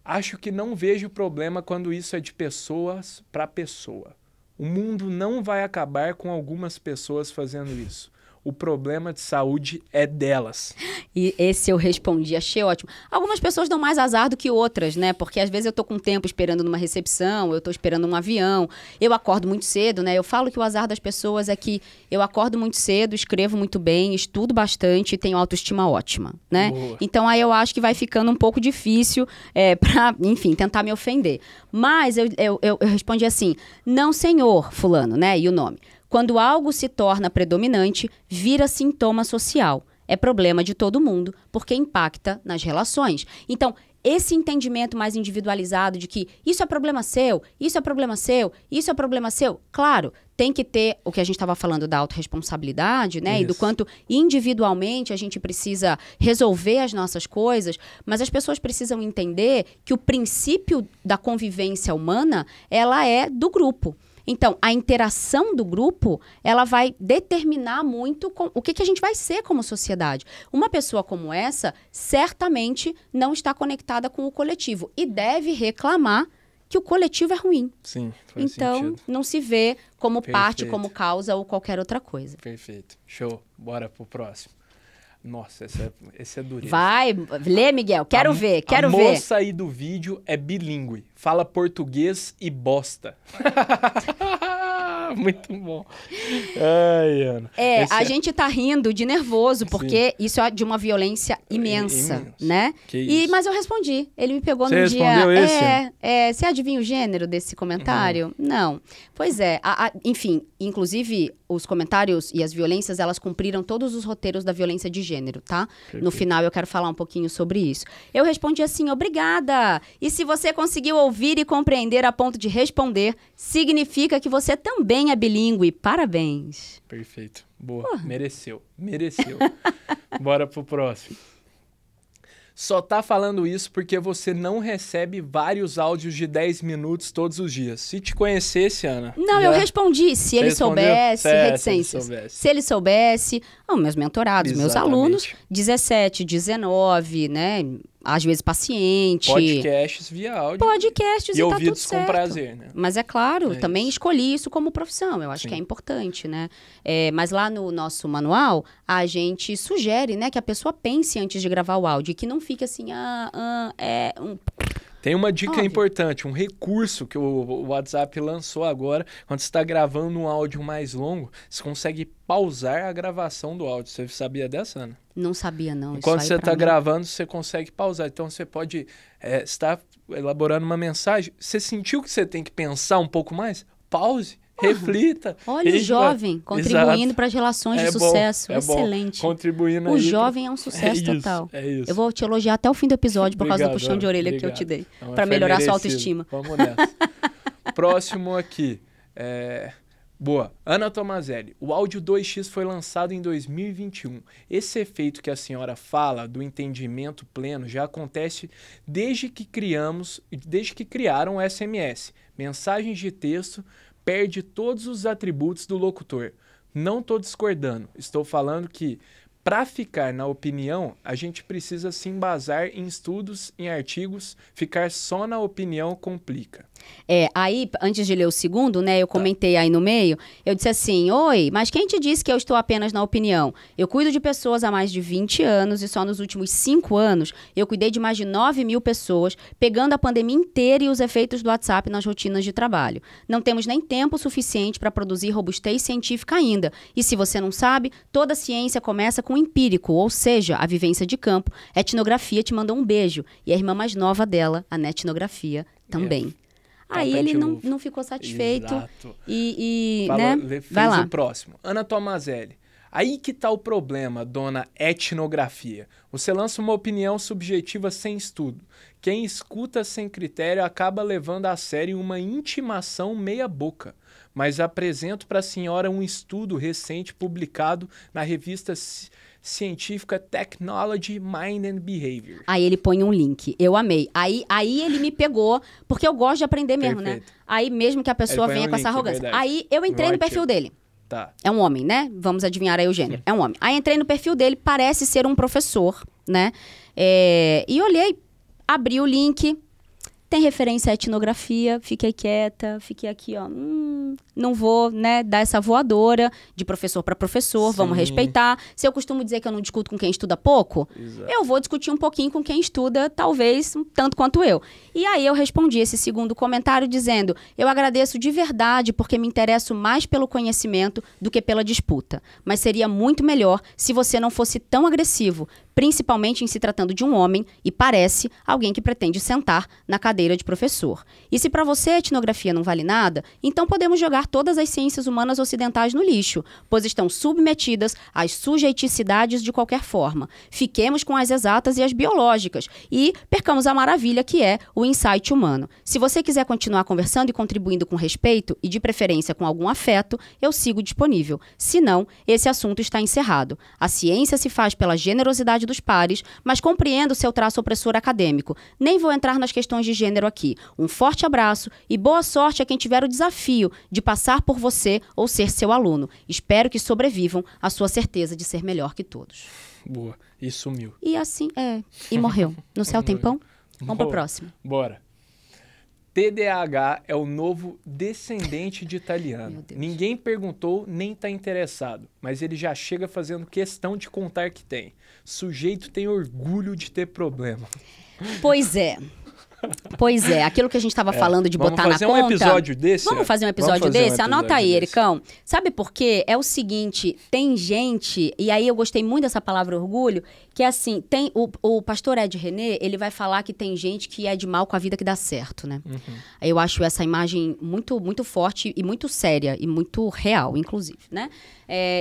Acho que não vejo problema quando isso é de pessoas para pessoa. O mundo não vai acabar com algumas pessoas fazendo isso. O problema de saúde é delas. E esse eu respondi, achei ótimo. Algumas pessoas dão mais azar do que outras, né? Porque às vezes eu tô com tempo esperando numa recepção, eu tô esperando um avião, eu acordo muito cedo, né? Eu falo que o azar das pessoas é que eu acordo muito cedo, escrevo muito bem, estudo bastante e tenho autoestima ótima, né? Boa. Então aí eu acho que vai ficando um pouco difícil pra, enfim, tentar me ofender. Mas eu respondi assim, não senhor fulano, né? E o nome. Quando algo se torna predominante, vira sintoma social. É problema de todo mundo, porque impacta nas relações. Então, esse entendimento mais individualizado de que isso é problema seu, isso é problema seu, isso é problema seu, claro, tem que ter o que a gente estava falando da autorresponsabilidade, né? Isso. E do quanto individualmente a gente precisa resolver as nossas coisas, mas as pessoas precisam entender que o princípio da convivência humana, ela é do grupo. Então, a interação do grupo, ela vai determinar muito o que a gente vai ser como sociedade. Uma pessoa como essa, certamente não está conectada com o coletivo e deve reclamar que o coletivo é ruim. Sim, faz então, sentido. Não se vê como Perfeito. Parte, como causa ou qualquer outra coisa. Perfeito. Show. Bora pro próximo. Nossa, esse é dureza. Vai, lê, Miguel. Quero ver. A moça aí do vídeo é bilíngue. Fala português e bosta. Muito bom. Ai, Ana. A gente tá rindo de nervoso, porque Sim. isso é de uma violência imensa, né? Mas eu respondi. Ele me pegou no dia... Você respondeu esse? Você adivinha o gênero desse comentário? Não. Pois é. Enfim, inclusive, os comentários e as violências, elas cumpriram todos os roteiros da violência de gênero, tá? Perfeito. No final, eu quero falar um pouquinho sobre isso. Eu respondi assim, obrigada. E se você conseguiu ouvir e compreender a ponto de responder, significa que você também é bilíngue. Parabéns. Perfeito. Boa. Mereceu. Bora pro próximo. Só tá falando isso porque você não recebe vários áudios de 10 minutos todos os dias. Se te conhecesse, Ana... Não, eu respondi. Se ele soubesse, reticências. Se ele soubesse... meus mentorados, meus alunos, 17, 19, né? Às vezes paciente. Podcasts via áudio. Podcasts e tá ouvidos tudo certo. Com prazer, né? Mas é claro, também escolhi isso como profissão. Eu acho que é importante, né? Mas lá no nosso manual, a gente sugere, né, que a pessoa pense antes de gravar o áudio. E que não fique assim, Tem uma dica importante, um recurso que o WhatsApp lançou agora. Quando você está gravando um áudio mais longo, você consegue pausar a gravação do áudio. Você sabia dessa, Ana? Não sabia, não. Quando você está gravando, você consegue pausar. Então, você pode estar elaborando uma mensagem. Você sentiu que você tem que pensar um pouco mais? Pause. Reflita. Olha o jovem contribuindo para as relações de sucesso. Excelente. Contribuindo o jovem é um sucesso total. É isso. Eu vou te elogiar até o fim do episódio por causa do puxão de orelha que eu te dei. Para melhorar sua autoestima. Vamos nessa. Próximo aqui. Boa. Ana Tomazelli. O áudio 2x foi lançado em 2021. Esse efeito que a senhora fala do entendimento pleno já acontece desde que criaram o SMS. Mensagens de texto perde todos os atributos do locutor. Não estou discordando. Estou falando que, para ficar na opinião, a gente precisa se embasar em estudos, em artigos. Ficar só na opinião complica. Aí, antes de ler o segundo, né, eu comentei aí no meio, eu disse assim, oi, mas quem te disse que eu estou apenas na opinião? Eu cuido de pessoas há mais de 20 anos e só nos últimos 5 anos eu cuidei de mais de 9.000 pessoas, pegando a pandemia inteira e os efeitos do WhatsApp nas rotinas de trabalho. Não temos nem tempo suficiente para produzir robustez científica ainda. E se você não sabe, toda ciência começa com o empírico, ou seja, a vivência de campo. A etnografia te mandou um beijo. E a irmã mais nova dela, a netnografia, também. Aí ele não ficou satisfeito. Exato. Né? Vai lá. O próximo. Ana Tomazelli. Aí que tá o problema, dona etnografia. Você lança uma opinião subjetiva sem estudo. Quem escuta sem critério acaba levando a sério uma intimação meia boca. Mas apresento para a senhora um estudo recente publicado na revista científica Technology, Mind and Behavior. Aí ele põe um link. Eu amei. Aí ele me pegou, porque eu gosto de aprender mesmo, Perfeito. né? Aí mesmo que a pessoa venha com essa arrogância. Aí eu entrei no perfil dele. Tá. É um homem, né? Vamos adivinhar aí o gênero. É um homem. Aí entrei no perfil dele, parece ser um professor, né? E olhei, abri o link, tem referência à etnografia, fiquei quieta, fiquei aqui, ó. Não vou, né, dar essa voadora de professor para professor, Sim. vamos respeitar. Se eu costumo dizer que eu não discuto com quem estuda pouco, Exato. eu vou discutir um pouquinho com quem estuda, talvez, tanto quanto eu. E aí eu respondi esse segundo comentário dizendo, eu agradeço de verdade porque me interesso mais pelo conhecimento do que pela disputa. Mas seria muito melhor se você não fosse tão agressivo, principalmente em se tratando de um homem e parece alguém que pretende sentar na cadeira de professor. E se para você a etnografia não vale nada, então podemos jogar todas as ciências humanas ocidentais no lixo, pois estão submetidas às sujeiticidades de qualquer forma. Fiquemos com as exatas e as biológicas e percamos a maravilha que é o insight humano. Se você quiser continuar conversando e contribuindo com respeito e de preferência com algum afeto, eu sigo disponível. Se não, esse assunto está encerrado. A ciência se faz pela generosidade dos pares, mas compreendo seu traço opressor acadêmico. Nem vou entrar nas questões de gênero aqui. Um forte abraço e boa sorte a quem tiver o desafio de passar por você ou ser seu aluno. Espero que sobrevivam à sua certeza de ser melhor que todos. Boa. E sumiu. E assim, e morreu. No céu tem pão? Vamos para o próximo. Bora. TDAH é o novo descendente de italiano. Meu Deus. Ninguém perguntou nem tá interessado, mas ele já chega fazendo questão de contar que tem. Sujeito tem orgulho de ter problema. Pois é. Pois é, aquilo que a gente estava falando de botar na conta... Vamos fazer um episódio desse? Vamos fazer um episódio desse? Anota aí, Ericão. Sabe por quê? É o seguinte, tem gente, e aí eu gostei muito dessa palavra orgulho, que é assim, tem o pastor Ed René, ele vai falar que tem gente que é de mal com a vida que dá certo, né? Uhum. Eu acho essa imagem muito, muito forte e muito séria, e muito real, inclusive, né?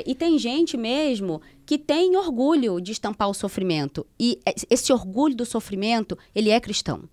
E tem gente mesmo que tem orgulho de estampar o sofrimento. E esse orgulho do sofrimento, ele é cristão.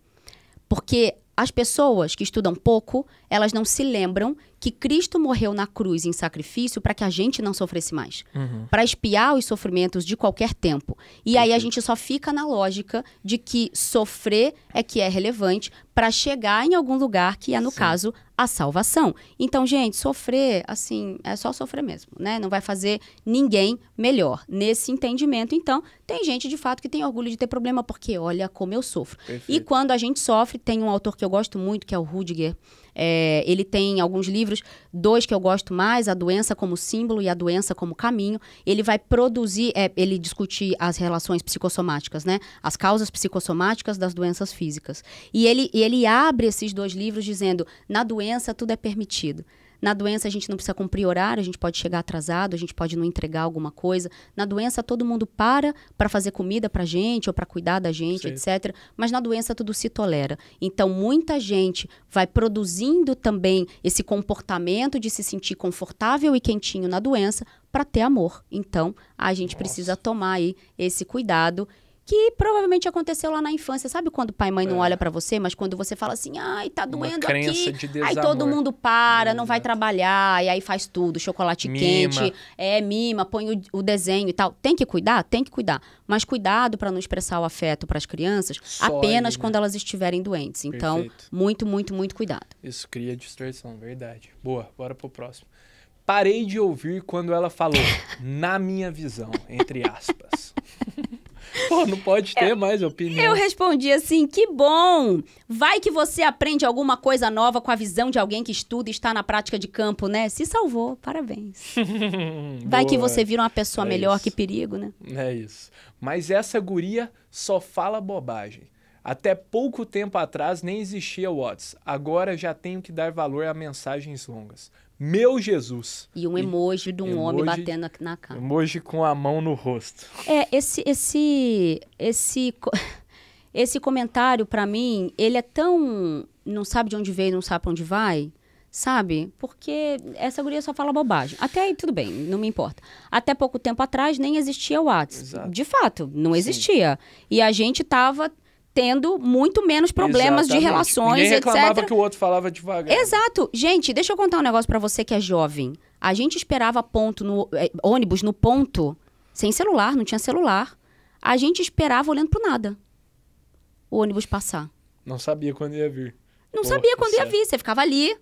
Porque as pessoas que estudam pouco, elas não se lembram que Cristo morreu na cruz em sacrifício para que a gente não sofresse mais. Uhum. Para expiar os sofrimentos de qualquer tempo. E aí a gente só fica na lógica de que sofrer é que é relevante para chegar em algum lugar que é, no caso, a salvação. Então, gente, sofrer, assim, é só sofrer mesmo, né? Não vai fazer ninguém melhor nesse entendimento. Então, tem gente, de fato, que tem orgulho de ter problema, porque olha como eu sofro. Perfeito. E quando a gente sofre, tem um autor que eu gosto muito, que é o Rudiger. Ele tem alguns livros, 2 que eu gosto mais, A Doença como Símbolo e A Doença como Caminho. Ele vai produzir, ele discute as relações psicossomáticas, né? As causas psicossomáticas das doenças físicas. E ele abre esses 2 livros dizendo, na doença tudo é permitido. Na doença a gente não precisa cumprir horário, a gente pode chegar atrasado, a gente pode não entregar alguma coisa. Na doença todo mundo para fazer comida pra gente ou para cuidar da gente, etc. Mas na doença tudo se tolera. Então muita gente vai produzindo também esse comportamento de se sentir confortável e quentinho na doença para ter amor. Então a gente precisa tomar aí esse cuidado que provavelmente aconteceu lá na infância. Sabe quando o pai e mãe não olha pra você, mas quando você fala assim, ai, tá doendo aqui, aí todo mundo para, não vai trabalhar, e aí faz tudo, chocolate quente, mima, põe o desenho e tal. Tem que cuidar? Tem que cuidar. Mas cuidado para não expressar o afeto para as crianças apenas quando elas estiverem doentes. Então, muito, muito, muito cuidado. Isso cria distorção, verdade. Boa, bora pro próximo. Parei de ouvir quando ela falou, na minha visão, entre aspas. Pô, não pode ter mais opinião. Eu respondi assim, que bom! Vai que você aprende alguma coisa nova com a visão de alguém que estuda e está na prática de campo, né? Se salvou, parabéns. Vai que você vira uma pessoa melhor, isso. Que perigo, né? É isso. Mas essa guria só fala bobagem. Até pouco tempo atrás nem existia o WhatsApp. Agora já tenho que dar valor a mensagens longas. Meu Jesus! E um emoji de um homem batendo na cama. Emoji com a mão no rosto. Esse comentário, pra mim, ele é tão... Não sabe de onde veio, não sabe pra onde vai, sabe? Porque essa guria só fala bobagem. Até aí, tudo bem, não me importa. Até pouco tempo atrás, nem existia o WhatsApp. Exato. De fato, não existia. E a gente tava tendo muito menos problemas de relações, Ninguém reclamava etc. que o outro falava devagar. Exato. Gente, deixa eu contar um negócio pra você que é jovem. A gente esperava ônibus no ponto, sem celular, não tinha celular. A gente esperava olhando pro nada o ônibus passar. Não sabia quando ia vir. Não sabia quando ia vir. Você ficava ali,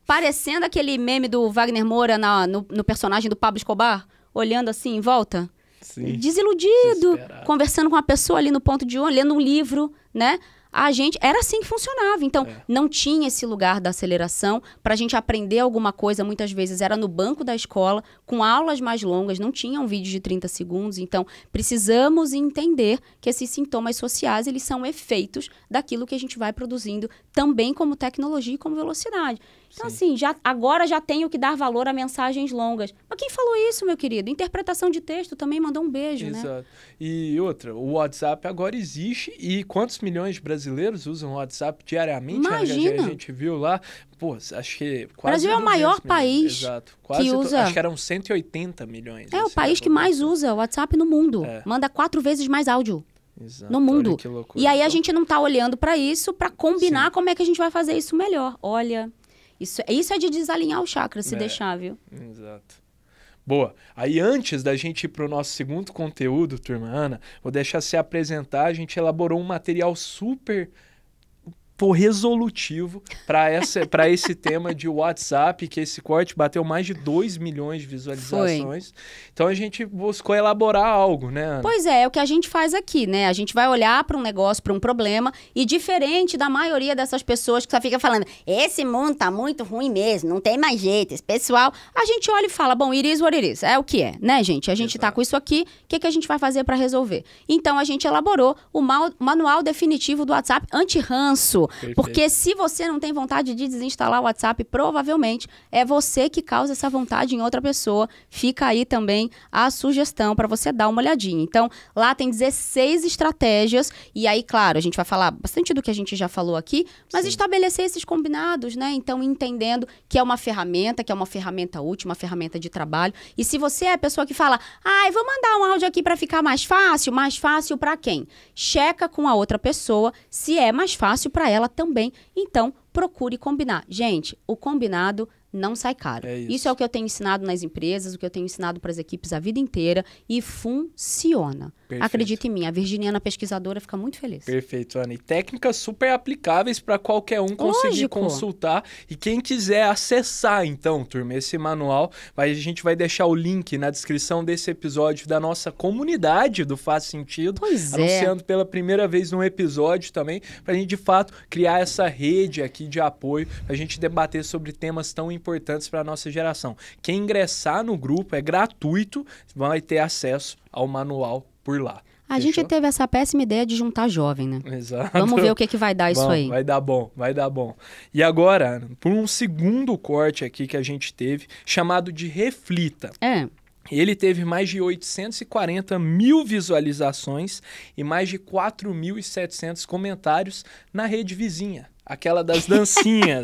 parecendo aquele meme do Wagner Moura no personagem do Pablo Escobar, olhando assim em volta. Sim. Desiludido, conversando com uma pessoa ali no ponto de ônibus, lendo um livro, né? A gente... Era assim que funcionava. Então, não tinha esse lugar da aceleração. Para a gente aprender alguma coisa, muitas vezes era no banco da escola, com aulas mais longas, não tinham vídeos de 30 segundos. Então, precisamos entender que esses sintomas sociais, eles são efeitos daquilo que a gente vai produzindo, também como tecnologia e como velocidade. Então, assim, agora já tenho que dar valor a mensagens longas. Mas quem falou isso, meu querido? Interpretação de texto também mandou um beijo, né? Exato. E outra, o WhatsApp agora existe e quantos milhões de brasileiros usam o WhatsApp diariamente? Imagina! A gente viu lá, pô, acho que quase... O Brasil é o maior país que usa... Acho que eram 180 milhões. É o país que mais usa o WhatsApp no mundo. Manda 4 vezes mais áudio. Exato. No mundo. E aí então... a gente não tá olhando para isso, para combinar como é que a gente vai fazer isso melhor. Olha... Isso é de desalinhar o chakra, se deixar, viu? Exato. Boa. Aí antes da gente ir para o nosso segundo conteúdo, turma Ana, vou deixar se apresentar. A gente elaborou um material super resolutivo para esse tema de WhatsApp, que esse corte bateu mais de 2 milhões de visualizações. Então a gente buscou elaborar algo, né, Ana? Pois é o que a gente faz aqui, né? A gente vai olhar para um negócio, para um problema, e diferente da maioria dessas pessoas que só fica falando, esse mundo tá muito ruim mesmo, não tem mais jeito, esse pessoal, a gente olha e fala, bom, it is what it is, é o que é, né, gente? A gente tá com isso aqui, o que a gente vai fazer para resolver? Então a gente elaborou o manual definitivo do WhatsApp anti-ranço. Perfeito. Porque se você não tem vontade de desinstalar o WhatsApp, provavelmente é você que causa essa vontade em outra pessoa. Fica aí também a sugestão para você dar uma olhadinha. Então, lá tem 16 estratégias. E aí, claro, a gente vai falar bastante do que a gente já falou aqui, mas estabelecer esses combinados, né? Então, entendendo que é uma ferramenta útil, uma ferramenta de trabalho. E se você é a pessoa que fala, vou mandar um áudio aqui para ficar mais fácil para quem? Checa com a outra pessoa se é mais fácil para ela também. Então, procure combinar. Gente, o combinado não sai caro. Isso é o que eu tenho ensinado nas empresas, o que eu tenho ensinado para as equipes a vida inteira e funciona. Perfeito. Acredita em mim, a virginiana pesquisadora fica muito feliz. Perfeito, Ana. E técnicas super aplicáveis para qualquer um conseguir consultar. E quem quiser acessar, então, turma, esse manual, a gente vai deixar o link na descrição desse episódio da nossa comunidade do Faz Sentido. Anunciando pela primeira vez num episódio também, para a gente, de fato, criar essa rede aqui de apoio, para a gente debater sobre temas tão importantes para a nossa geração. Quem ingressar no grupo é gratuito, vai ter acesso ao manual por lá. A gente teve essa péssima ideia de juntar jovem, né? Exato. Vamos ver o que vai dar isso aí. Vai dar bom. E agora, por um segundo corte aqui que a gente teve, chamado de Reflita. Ele teve mais de 840 mil visualizações e mais de 4.700 comentários na rede vizinha. Aquela das dancinhas.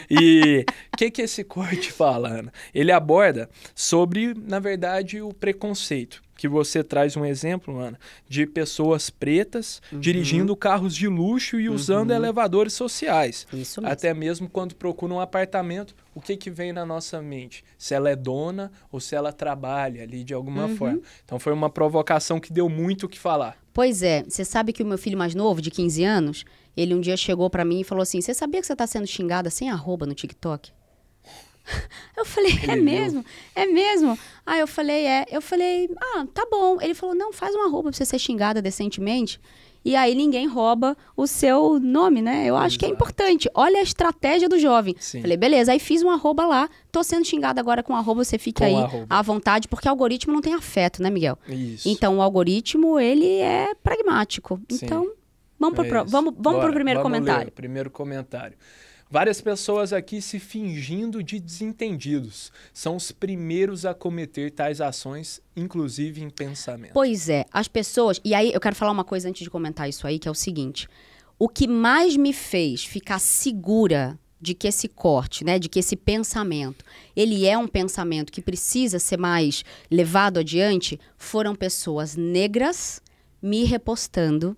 E o que esse corte fala, Ana? Ele aborda sobre, na verdade, o preconceito. Que você traz um exemplo, Ana, de pessoas pretas dirigindo carros de luxo e usando elevadores sociais. Isso mesmo. Até mesmo quando procuram um apartamento, o que vem na nossa mente? Se ela é dona ou se ela trabalha ali de alguma forma. Então foi uma provocação que deu muito o que falar. Pois é, você sabe que o meu filho mais novo, de 15 anos, ele um dia chegou pra mim e falou assim, você sabia que você tá sendo xingada sem arroba no TikTok? Eu falei, é mesmo? É mesmo? Aí eu falei, é. Eu falei, tá bom. Ele falou, não, faz uma roupa pra você ser xingada decentemente. E aí ninguém rouba o seu nome, né? Eu acho que é importante. Olha a estratégia do jovem. Sim. Falei, beleza, aí fiz um arroba lá. Tô sendo xingada agora com arroba, você fica aí à vontade, porque o algoritmo não tem afeto, né, Miguel? Isso. Então, o algoritmo, ele é pragmático. Sim. Então, vamos pro primeiro comentário. Ler o primeiro comentário. Várias pessoas aqui se fingindo de desentendidos. São os primeiros a cometer tais ações, inclusive em pensamento. Pois é, as pessoas... E aí, eu quero falar uma coisa antes de comentar isso aí, que é o seguinte. O que mais me fez ficar segura de que esse corte, né, de que esse pensamento, ele é um pensamento que precisa ser mais levado adiante, foram pessoas negras me repostando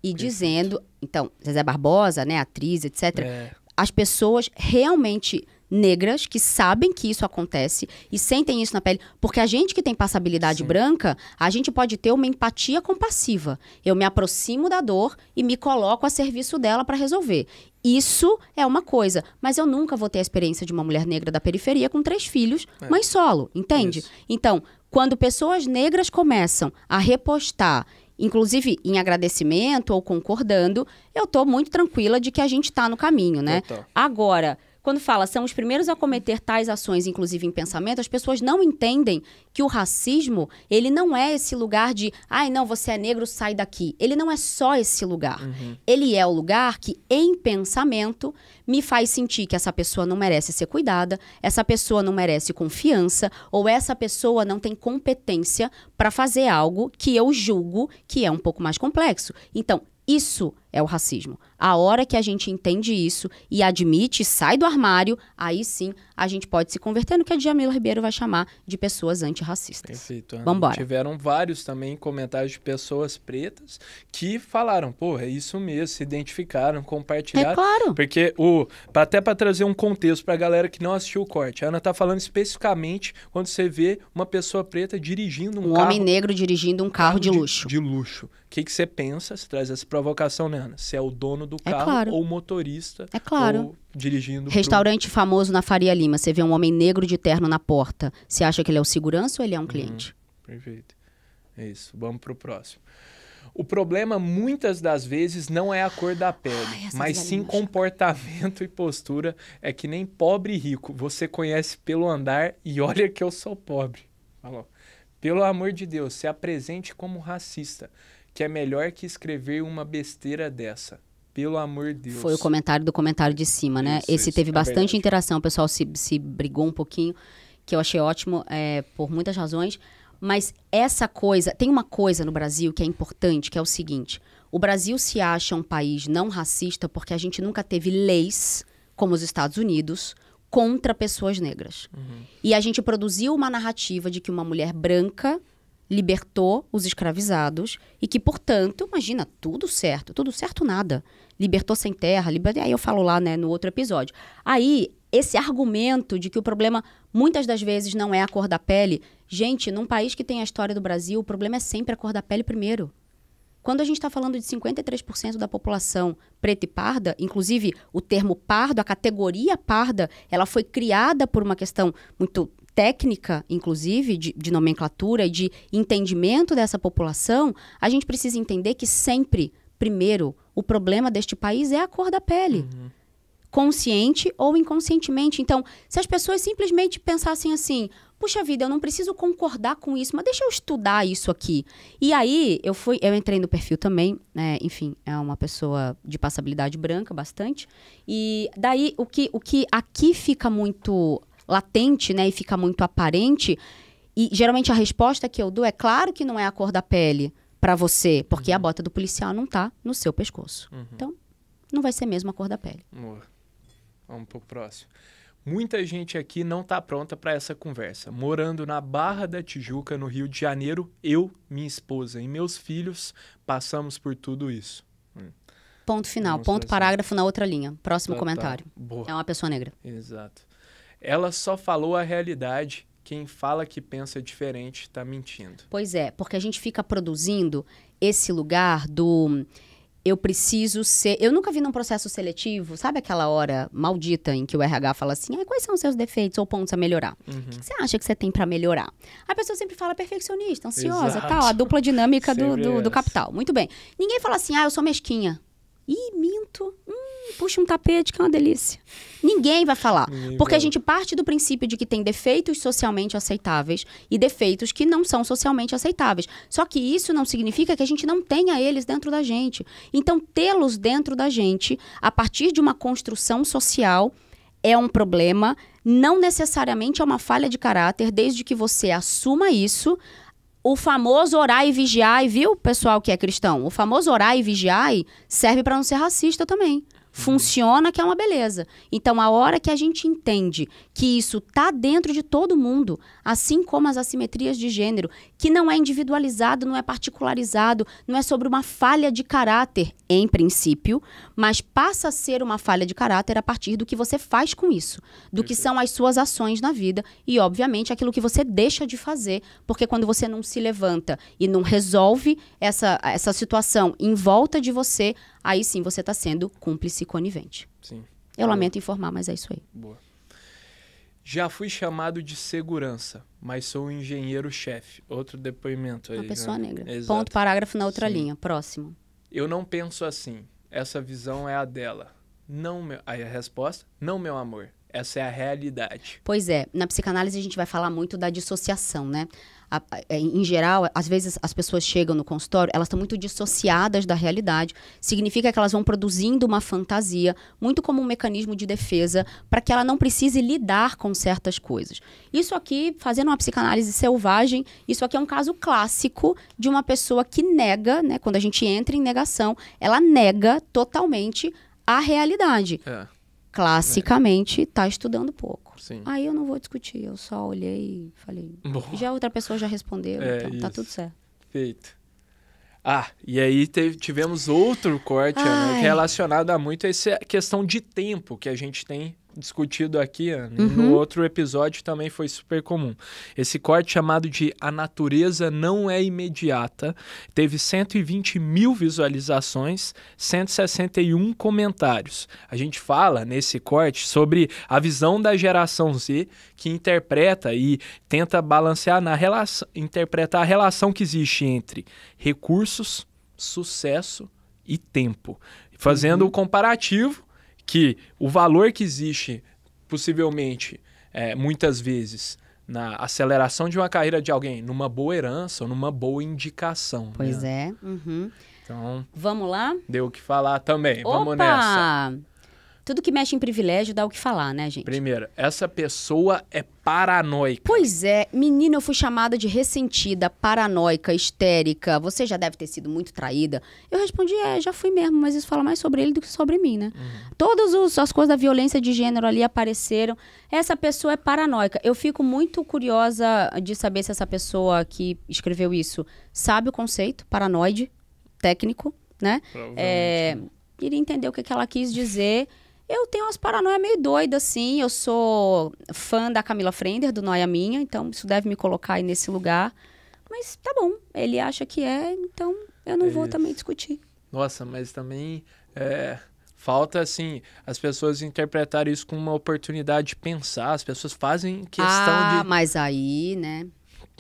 e dizendo... Então, Zezé Barbosa, né, atriz, etc., as pessoas realmente negras que sabem que isso acontece e sentem isso na pele. Porque a gente que tem passabilidade branca, a gente pode ter uma empatia compassiva. Eu me aproximo da dor e me coloco a serviço dela para resolver. Isso é uma coisa. Mas eu nunca vou ter a experiência de uma mulher negra da periferia com 3 filhos, mãe solo, entende? Isso. Então, quando pessoas negras começam a repostar, inclusive em agradecimento ou concordando, eu tô muito tranquila de que a gente tá no caminho, né? Total. Agora, quando fala, são os primeiros a cometer tais ações, inclusive em pensamento, as pessoas não entendem que o racismo, ele não é esse lugar de, não, você é negro, sai daqui. Ele não é só esse lugar. Ele é o lugar que, em pensamento, me faz sentir que essa pessoa não merece ser cuidada, essa pessoa não merece confiança, ou essa pessoa não tem competência para fazer algo que eu julgo que é um pouco mais complexo. Então, isso é o racismo. A hora que a gente entende isso e admite, sai do armário, aí sim a gente pode se converter no que a Djamila Ribeiro vai chamar de pessoas antirracistas. Perfeito. Ana. Vambora. Tiveram vários também comentários de pessoas pretas que falaram, pô, é isso mesmo, se identificaram, compartilharam. É claro. Porque, até para trazer um contexto para a galera que não assistiu o corte, a Ana tá falando especificamente quando você vê uma pessoa preta dirigindo um carro... Um homem negro dirigindo um carro de luxo. De luxo. O que você pensa? Você traz essa provocação, né, Ana? Se é o dono do carro ou o motorista. É claro. Ou dirigindo... Restaurante famoso na Faria Lima. Você vê um homem negro de terno na porta. Você acha que ele é o segurança ou ele é um cliente? Perfeito. É isso. Vamos pro próximo. O problema, muitas das vezes, não é a cor da pele, mas sim comportamento e postura. É que nem pobre e rico. Você conhece pelo andar e olha que eu sou pobre. Falou. Pelo amor de Deus, se apresente como racista, que é melhor que escrever uma besteira dessa. Pelo amor de Deus. Foi o comentário do comentário de cima, né? Esse teve bastante interação, o pessoal se brigou um pouquinho, que eu achei ótimo, por muitas razões. Mas essa coisa, tem uma coisa no Brasil que é importante, que é o seguinte: o Brasil se acha um país não racista porque a gente nunca teve leis, como os Estados Unidos, contra pessoas negras. E a gente produziu uma narrativa de que uma mulher branca libertou os escravizados e que, portanto, imagina, tudo certo nada. Libertou sem terra, aí eu falo lá, né, no outro episódio. Aí, esse argumento de que o problema, muitas das vezes, não é a cor da pele. Gente, num país que tem a história do Brasil, o problema é sempre a cor da pele primeiro. Quando a gente está falando de 53% da população preta e parda, inclusive o termo pardo, a categoria parda, ela foi criada por uma questão muito técnica, inclusive, de nomenclatura e de entendimento dessa população, a gente precisa entender que sempre, primeiro, o problema deste país é a cor da pele. Consciente ou inconscientemente. Então, se as pessoas simplesmente pensassem assim, puxa vida, eu não preciso concordar com isso, mas deixa eu estudar isso aqui. E aí, eu entrei no perfil também, enfim, é uma pessoa de passabilidade branca, bastante. E daí, o que aqui fica muito latente, né, e fica muito aparente, e geralmente a resposta que eu dou é claro que não é a cor da pele pra você, porque a bota do policial não tá no seu pescoço. Então, não vai ser mesmo a cor da pele. Vamos pro próximo. Muita gente aqui não tá pronta para essa conversa. Morando na Barra da Tijuca, no Rio de Janeiro, eu, minha esposa e meus filhos passamos por tudo isso. Ponto final, ponto parágrafo na outra linha. Próximo comentário. Boa. É uma pessoa negra. Exato. Ela só falou a realidade. Quem fala que pensa diferente está mentindo. Pois é, porque a gente fica produzindo esse lugar do... eu preciso ser... Eu nunca vi num processo seletivo, sabe aquela hora maldita em que o RH fala assim, quais são os seus defeitos ou pontos a melhorar? O que você acha que você tem pra melhorar? A pessoa sempre fala perfeccionista, ansiosa, Exato. tal, a dupla dinâmica Sempre do essa. capital. Muito bem. Ninguém fala assim, eu sou mesquinha. Ih, minto. Puxa um tapete, que é uma delícia. Ninguém vai falar. Porque a gente parte do princípio de que tem defeitos socialmente aceitáveis e defeitos que não são socialmente aceitáveis. Só que isso não significa que a gente não tenha eles dentro da gente. Então, tê-los dentro da gente, a partir de uma construção social, é um problema. Não necessariamente é uma falha de caráter, desde que você assuma isso. O famoso orar e vigiar, viu, pessoal que é cristão? O famoso orar e vigiar serve para não ser racista também. Funciona, que é uma beleza. Então, a hora que a gente entende que isso tá dentro de todo mundo, assim como as assimetrias de gênero, que não é individualizado, não é particularizado, não é sobre uma falha de caráter, em princípio, mas passa a ser uma falha de caráter a partir do que você faz com isso, do que são as suas ações na vida e, obviamente, aquilo que você deixa de fazer, porque quando você não se levanta e não resolve essa situação em volta de você, aí sim você está sendo cúmplice e conivente. Sim. Eu lamento informar, mas é isso aí. Boa. Já fui chamado de segurança, mas sou um engenheiro-chefe. Outro depoimento aí. Uma pessoa negra. Exato. Ponto, parágrafo na outra Sim. linha. Próximo. Eu não penso assim. Essa visão é a dela. Aí a resposta, não, meu amor. Essa é a realidade. Pois é, na psicanálise a gente vai falar muito da dissociação, né? Em geral, às vezes as pessoas chegam no consultório, elas estão muito dissociadas da realidade. Significa que elas vão produzindo uma fantasia, muito como um mecanismo de defesa, para que ela não precise lidar com certas coisas. Isso aqui, fazendo uma psicanálise selvagem, isso aqui é um caso clássico de uma pessoa que nega, né? Quando a gente entra em negação, ela nega totalmente a realidade. Classicamente, está estudando pouco. Sim. Aí eu não vou discutir, eu só olhei e falei. Bom. Já outra pessoa já respondeu, então tá isso. tudo certo. Feito. E aí tivemos outro corte, Ana, que é relacionado a muito essa questão de tempo que a gente tem discutido aqui, Ana. E no outro episódio também foi super comum. Esse corte chamado de A Natureza Não É Imediata teve 120 mil visualizações, 161 comentários. A gente fala nesse corte sobre a visão da geração Z que interpreta e tenta balancear interpretar a relação que existe entre recursos, sucesso e tempo. Fazendo o comparativo que o valor que existe, possivelmente, muitas vezes, na aceleração de uma carreira de alguém, numa boa herança ou numa boa indicação. Pois né? é. Então, vamos lá? deu o que falar também. Opa! Vamos nessa. Tudo que mexe em privilégio dá o que falar, né, gente? Primeiro, essa pessoa é paranoica. Pois é, menina, eu fui chamada de ressentida, paranoica, histérica. Você já deve ter sido muito traída. Eu respondi, já fui mesmo, mas isso fala mais sobre ele do que sobre mim, né? Todas as coisas da violência de gênero ali apareceram. Essa pessoa é paranoica. Eu fico muito curiosa de saber se essa pessoa que escreveu isso sabe o conceito, paranoide, técnico, né? Queria entender o que ela quis dizer. Eu tenho umas paranoias meio doidas, assim. Eu sou fã da Camila Frender, do Noia Minha, então isso deve me colocar aí nesse lugar. Mas tá bom, ele acha que então eu não vou também discutir. Nossa, mas também falta, assim, as pessoas interpretarem isso como uma oportunidade de pensar. As pessoas fazem questão mas aí, né?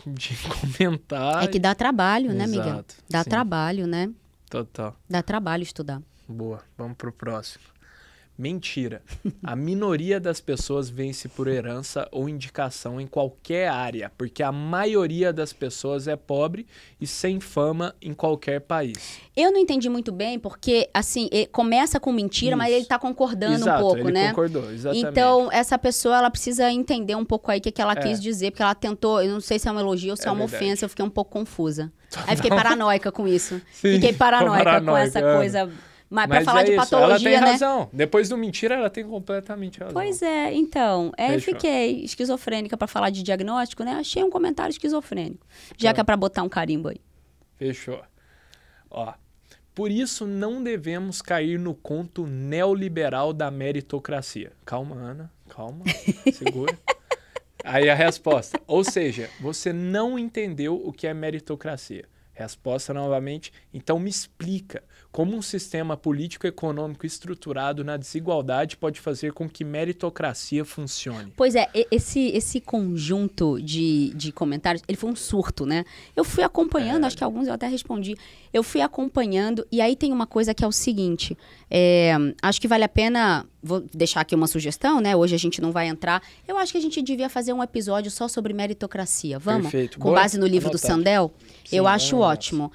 de comentar. É que dá trabalho, né, Miguel? Exato, Dá sim. trabalho, né? Total. Dá trabalho estudar. Boa, vamos pro próximo. Mentira. A minoria das pessoas vence por herança ou indicação em qualquer área, porque a maioria das pessoas é pobre e sem fama em qualquer país. Eu não entendi muito bem, porque, assim, começa com mentira, mas ele tá concordando um pouco, ele né? concordou, exatamente. Então, essa pessoa, ela precisa entender um pouco aí o que ela quis dizer, porque ela tentou, eu não sei se é um elogio ou se é uma verdade. ofensa, eu fiquei um pouco confusa. Aí fiquei paranoica com isso. Sim, Fiquei paranoica com essa Ana. coisa... Mas pra falar de isso, patologia, ela tem né? razão. Depois do mentira, ela tem completamente razão. Pois é, então. Eu Fechou. fiquei esquizofrênica pra falar de diagnóstico, né? Achei um comentário esquizofrênico. Já que é pra botar um carimbo aí. Fechou. Por isso não devemos cair no conto neoliberal da meritocracia. Calma, Ana. Calma. Segura. Aí a resposta. Ou seja, você não entendeu o que é meritocracia. Resposta novamente. Então me explica como um sistema político-econômico estruturado na desigualdade pode fazer com que meritocracia funcione. Pois é, esse conjunto de comentários, ele foi um surto, né? Eu fui acompanhando, acho que alguns eu até respondi. Eu fui acompanhando, e aí tem uma coisa que é o seguinte, acho que vale a pena, vou deixar aqui uma sugestão, né? Hoje a gente não vai entrar. Eu acho que a gente devia fazer um episódio só sobre meritocracia. Vamos? Perfeito. Com base no livro do Sandel? Sim, eu acho ótimo.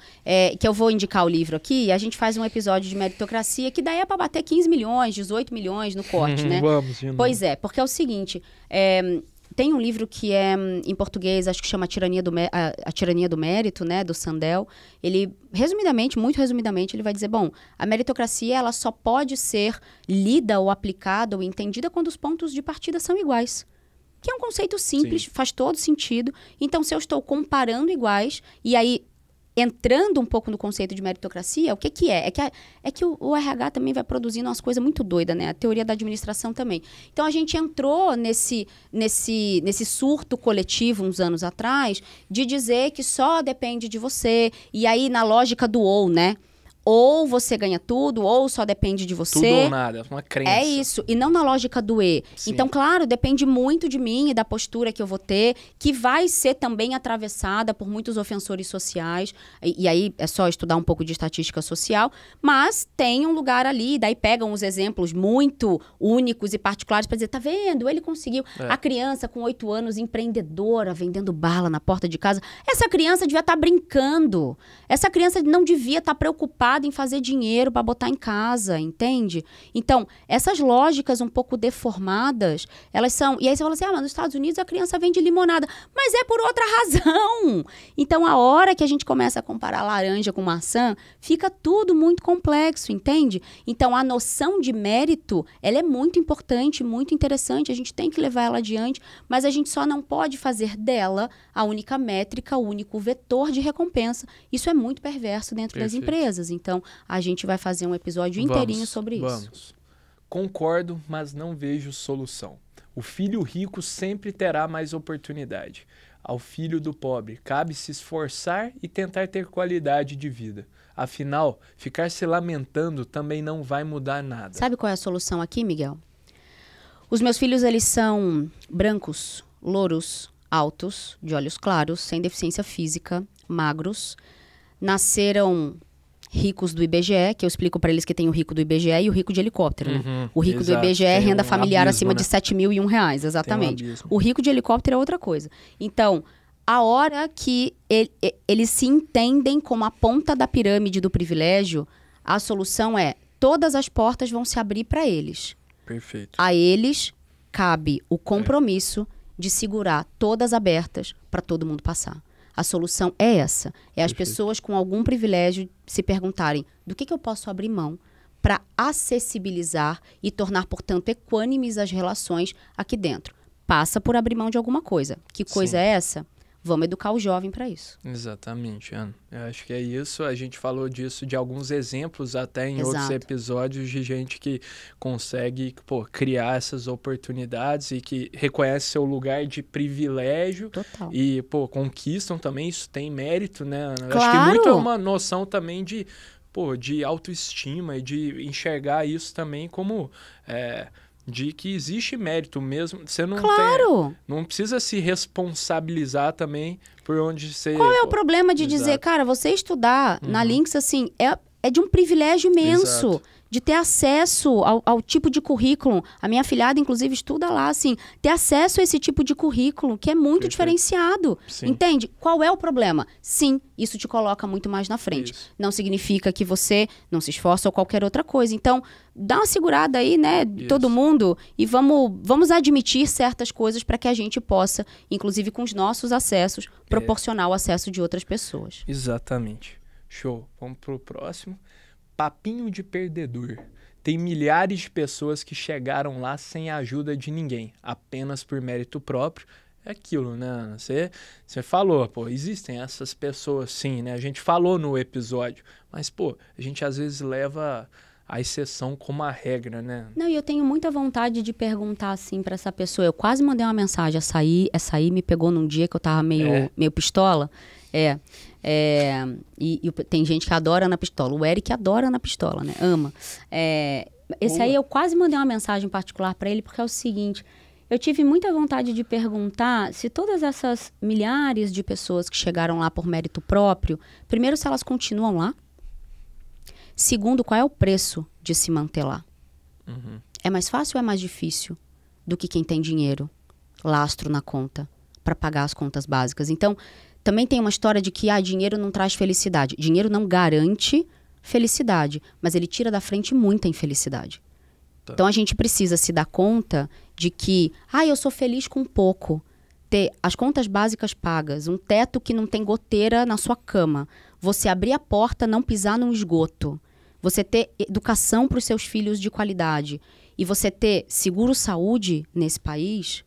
Que eu vou indicar o livro aqui e a gente faz um episódio de meritocracia que daí é para bater 15 milhões, 18 milhões no corte, né? Vamos, Pois é, porque é o seguinte, tem um livro que é em português, acho que chama A Tirania do Mérito, né, do Sandel. Ele, resumidamente, muito resumidamente, ele vai dizer, bom, a meritocracia ela só pode ser lida ou aplicada ou entendida quando os pontos de partida são iguais. Que é um conceito simples, faz todo sentido. Então, se eu estou comparando iguais, e aí, entrando um pouco no conceito de meritocracia, o que é? É que o RH também vai produzindo umas coisas muito doidas, né? A teoria da administração também. Então, a gente entrou nesse surto coletivo, uns anos atrás, de dizer que só depende de você. E aí, na lógica do ou, né? Ou você ganha tudo, ou só depende de você. Tudo ou nada, uma crença. É isso, e não na lógica do E. Sim. Então, claro, depende muito de mim e da postura que eu vou ter, que vai ser também atravessada por muitos ofensores sociais. E aí é só estudar um pouco de estatística social, mas tem um lugar ali, daí pegam os exemplos muito únicos e particulares para dizer, tá vendo, ele conseguiu. A criança com 8 anos, empreendedora, vendendo bala na porta de casa. Essa criança devia estar brincando. Essa criança não devia estar preocupada em fazer dinheiro para botar em casa, entende? Então, essas lógicas um pouco deformadas, elas são... E aí você fala assim, mas nos Estados Unidos a criança vende limonada. Mas é por outra razão! Então, a hora que a gente começa a comparar laranja com maçã, fica tudo muito complexo, entende? Então, a noção de mérito, ela é muito importante, muito interessante, a gente tem que levar ela adiante, mas a gente só não pode fazer dela a única métrica, o único vetor de recompensa. Isso é muito perverso dentro das empresas. Então, a gente vai fazer um episódio inteirinho sobre isso. Vamos. Concordo, mas não vejo solução. O filho rico sempre terá mais oportunidade. Ao filho do pobre, cabe se esforçar e tentar ter qualidade de vida. Afinal, ficar se lamentando também não vai mudar nada. Sabe qual é a solução aqui, Miguel? Os meus filhos, eles são brancos, louros, altos, de olhos claros, sem deficiência física, magros. Nasceram ricos do IBGE, que eu explico para eles que tem o rico do IBGE e o rico de helicóptero, né? O rico do IBGE é renda familiar acima de R$7.001, exatamente. O rico de helicóptero é outra coisa. Então, a hora que eles se entendem como a ponta da pirâmide do privilégio, a solução é, todas as portas vão se abrir para eles. Perfeito. A eles cabe o compromisso de segurar todas abertas para todo mundo passar. A solução é essa. É as pessoas com algum privilégio se perguntarem do que eu posso abrir mão para acessibilizar e tornar, portanto, equânimes as relações aqui dentro. Passa por abrir mão de alguma coisa. Que coisa é essa? Vamos educar o jovem para isso. Exatamente, Ana. Eu acho que é isso. A gente falou disso de alguns exemplos até em outros episódios de gente que consegue criar essas oportunidades e que reconhece seu lugar de privilégio. Total. E conquistam também. Isso tem mérito, né, Ana? Claro. Acho que muito é uma noção também de autoestima e de enxergar isso também como... de que existe mérito mesmo. Você não não precisa se responsabilizar também por onde você... Qual é o problema de dizer, cara, você estudar na Lynx, assim, é de um privilégio imenso. De ter acesso ao tipo de currículo. A minha afilhada, inclusive, estuda lá, assim, ter acesso a esse tipo de currículo, que é muito diferenciado. Sim. Entende? Qual é o problema? Sim, isso te coloca muito mais na frente. Isso. Não significa que você não se esforça ou qualquer outra coisa. Então, dá uma segurada aí, né, todo mundo, e vamos admitir certas coisas para que a gente possa, inclusive com os nossos acessos, proporcionar o acesso de outras pessoas. Exatamente. Show. Vamos pro próximo. Papinho de perdedor. Tem milhares de pessoas que chegaram lá sem a ajuda de ninguém, apenas por mérito próprio. É aquilo, né? Você falou, existem essas pessoas sim, né? A gente falou no episódio, mas, a gente às vezes leva a exceção como a regra, né? Não, e eu tenho muita vontade de perguntar assim pra essa pessoa. Eu quase mandei uma mensagem, essa aí me pegou num dia que eu tava meio pistola. E tem gente que adora Ana Pistola. O Eric adora Ana Pistola, né? Ama. Esse aí eu quase mandei uma mensagem particular para ele, porque é o seguinte... Eu tive muita vontade de perguntar se todas essas milhares de pessoas que chegaram lá por mérito próprio, primeiro, se elas continuam lá. Segundo, qual é o preço de se manter lá? Uhum. É mais fácil ou é mais difícil do que quem tem dinheiro, lastro na conta, para pagar as contas básicas? Então, também tem uma história de que dinheiro não traz felicidade. Dinheiro não garante felicidade, mas ele tira da frente muita infelicidade. Tá. Então, a gente precisa se dar conta de que, eu sou feliz com pouco. Ter as contas básicas pagas, um teto que não tem goteira na sua cama, você abrir a porta, não pisar num esgoto, você ter educação para os seus filhos de qualidade e você ter seguro-saúde nesse país,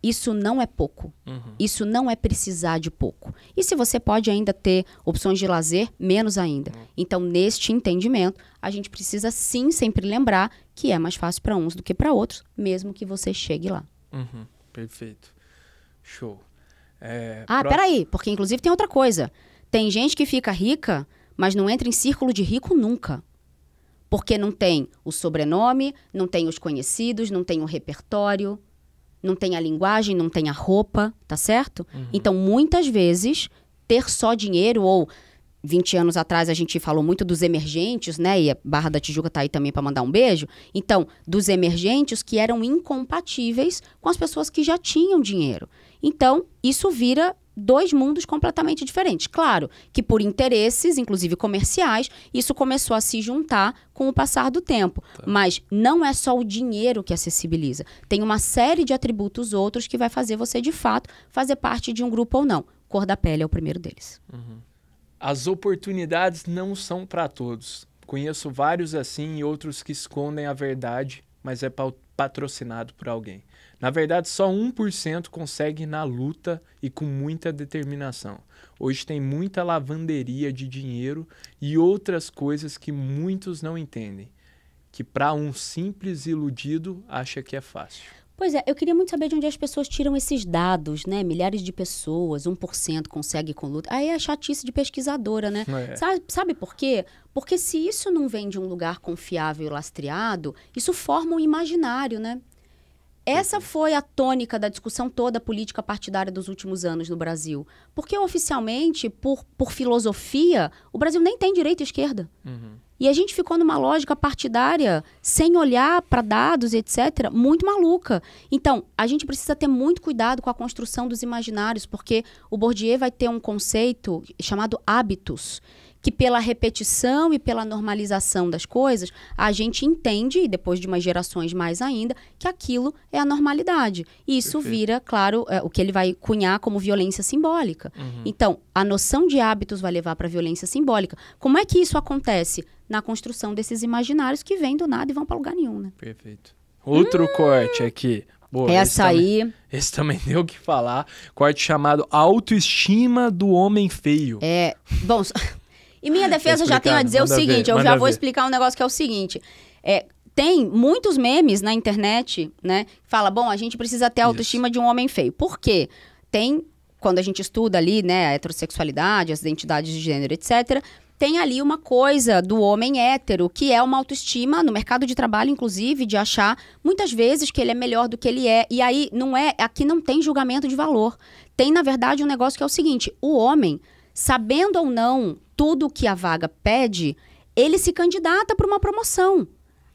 isso não é pouco. Uhum. Isso não é precisar de pouco. E se você pode ainda ter opções de lazer, menos ainda. Uhum. Então, neste entendimento, a gente precisa sim sempre lembrar que é mais fácil para uns do que para outros, mesmo que você chegue lá. Uhum. Perfeito. Show. Peraí, porque inclusive tem outra coisa. Tem gente que fica rica, mas não entra em círculo de rico nunca. Porque não tem o sobrenome, não tem os conhecidos, não tem o repertório, não tem a linguagem, não tem a roupa, tá certo? Uhum. Então, muitas vezes, ter só dinheiro, ou 20 anos atrás a gente falou muito dos emergentes, né? E a Barra da Tijuca tá aí também para mandar um beijo. Então, dos emergentes que eram incompatíveis com as pessoas que já tinham dinheiro. Então, isso vira 2 mundos completamente diferentes. Claro que por interesses, inclusive comerciais, isso começou a se juntar com o passar do tempo. Tá. Mas não é só o dinheiro que acessibiliza. Tem uma série de atributos outros que vai fazer você, de fato, fazer parte de um grupo ou não. Cor da pele é o primeiro deles. Uhum. As oportunidades não são para todos. Conheço vários assim e outros que escondem a verdade, mas é patrocinado por alguém. Na verdade, só 1% consegue na luta e com muita determinação. Hoje tem muita lavanderia de dinheiro e outras coisas que muitos não entendem, que para um simples iludido acha que é fácil. Pois é, eu queria muito saber de onde as pessoas tiram esses dados, né? Milhares de pessoas, 1% consegue com luta. Aí é chatice de pesquisadora, né? Sabe por quê? Porque se isso não vem de um lugar confiável e lastreado, isso forma um imaginário, né? Essa foi a tônica da discussão toda política partidária dos últimos anos no Brasil. Porque oficialmente, por filosofia, o Brasil nem tem direita e esquerda. Uhum. E a gente ficou numa lógica partidária, sem olhar para dados, etc., muito maluca. Então, a gente precisa ter muito cuidado com a construção dos imaginários, porque o Bourdieu vai ter um conceito chamado hábitos, que pela repetição e pela normalização das coisas, a gente entende, e depois de umas gerações mais ainda, que aquilo é a normalidade. E isso vira, claro, o que ele vai cunhar como violência simbólica. Uhum. Então, a noção de hábitos vai levar para a violência simbólica. Como é que isso acontece? Na construção desses imaginários que vêm do nada e vão para lugar nenhum, né? Perfeito. Outro corte aqui. Boa, esse também deu o que falar. Corte chamado Autoestima do Homem Feio. Bom... Em minha defesa, eu já tenho a dizer o seguinte, eu já vou explicar um negócio que é o seguinte. Tem muitos memes na internet, né? Fala, a gente precisa ter a autoestima de um homem feio. Por quê? Quando a gente estuda ali, né, a heterossexualidade, as identidades de gênero, etc., tem ali uma coisa do homem hétero, que é uma autoestima, no mercado de trabalho, inclusive, de achar, muitas vezes, que ele é melhor do que ele é. E aí, aqui não tem julgamento de valor. Tem, na verdade, um negócio que é o seguinte, o homem, sabendo ou não tudo o que a vaga pede, ele se candidata para uma promoção.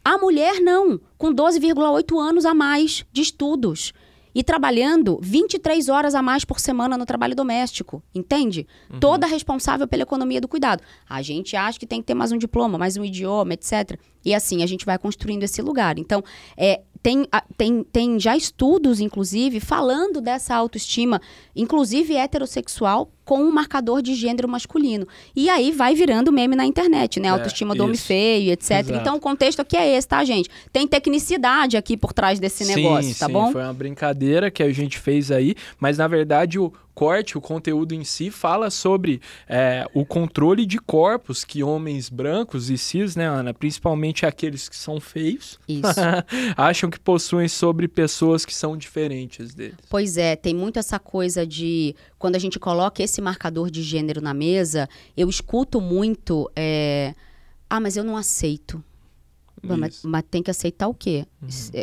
A mulher não, com 12,8 anos a mais de estudos. E trabalhando 23 horas a mais por semana no trabalho doméstico, entende? Uhum. Toda responsável pela economia do cuidado. A gente acha que tem que ter mais um diploma, mais um idioma, etc. E assim, a gente vai construindo esse lugar. Então, tem já estudos, inclusive, falando dessa autoestima, inclusive heterossexual, com um marcador de gênero masculino. E aí vai virando meme na internet, né? Autoestima do homem feio, etc. Exato. Então o contexto aqui é esse, tá, gente? Tem tecnicidade aqui por trás desse negócio, tá bom? Foi uma brincadeira que a gente fez aí, mas na verdade o conteúdo em si fala sobre o controle de corpos que homens brancos e cis, né, Ana? Principalmente aqueles que são feios, acham que possuem sobre pessoas que são diferentes deles. Pois é, tem muito essa coisa de... quando a gente coloca esse marcador de gênero na mesa, eu escuto muito, mas eu não aceito. Mas tem que aceitar o quê?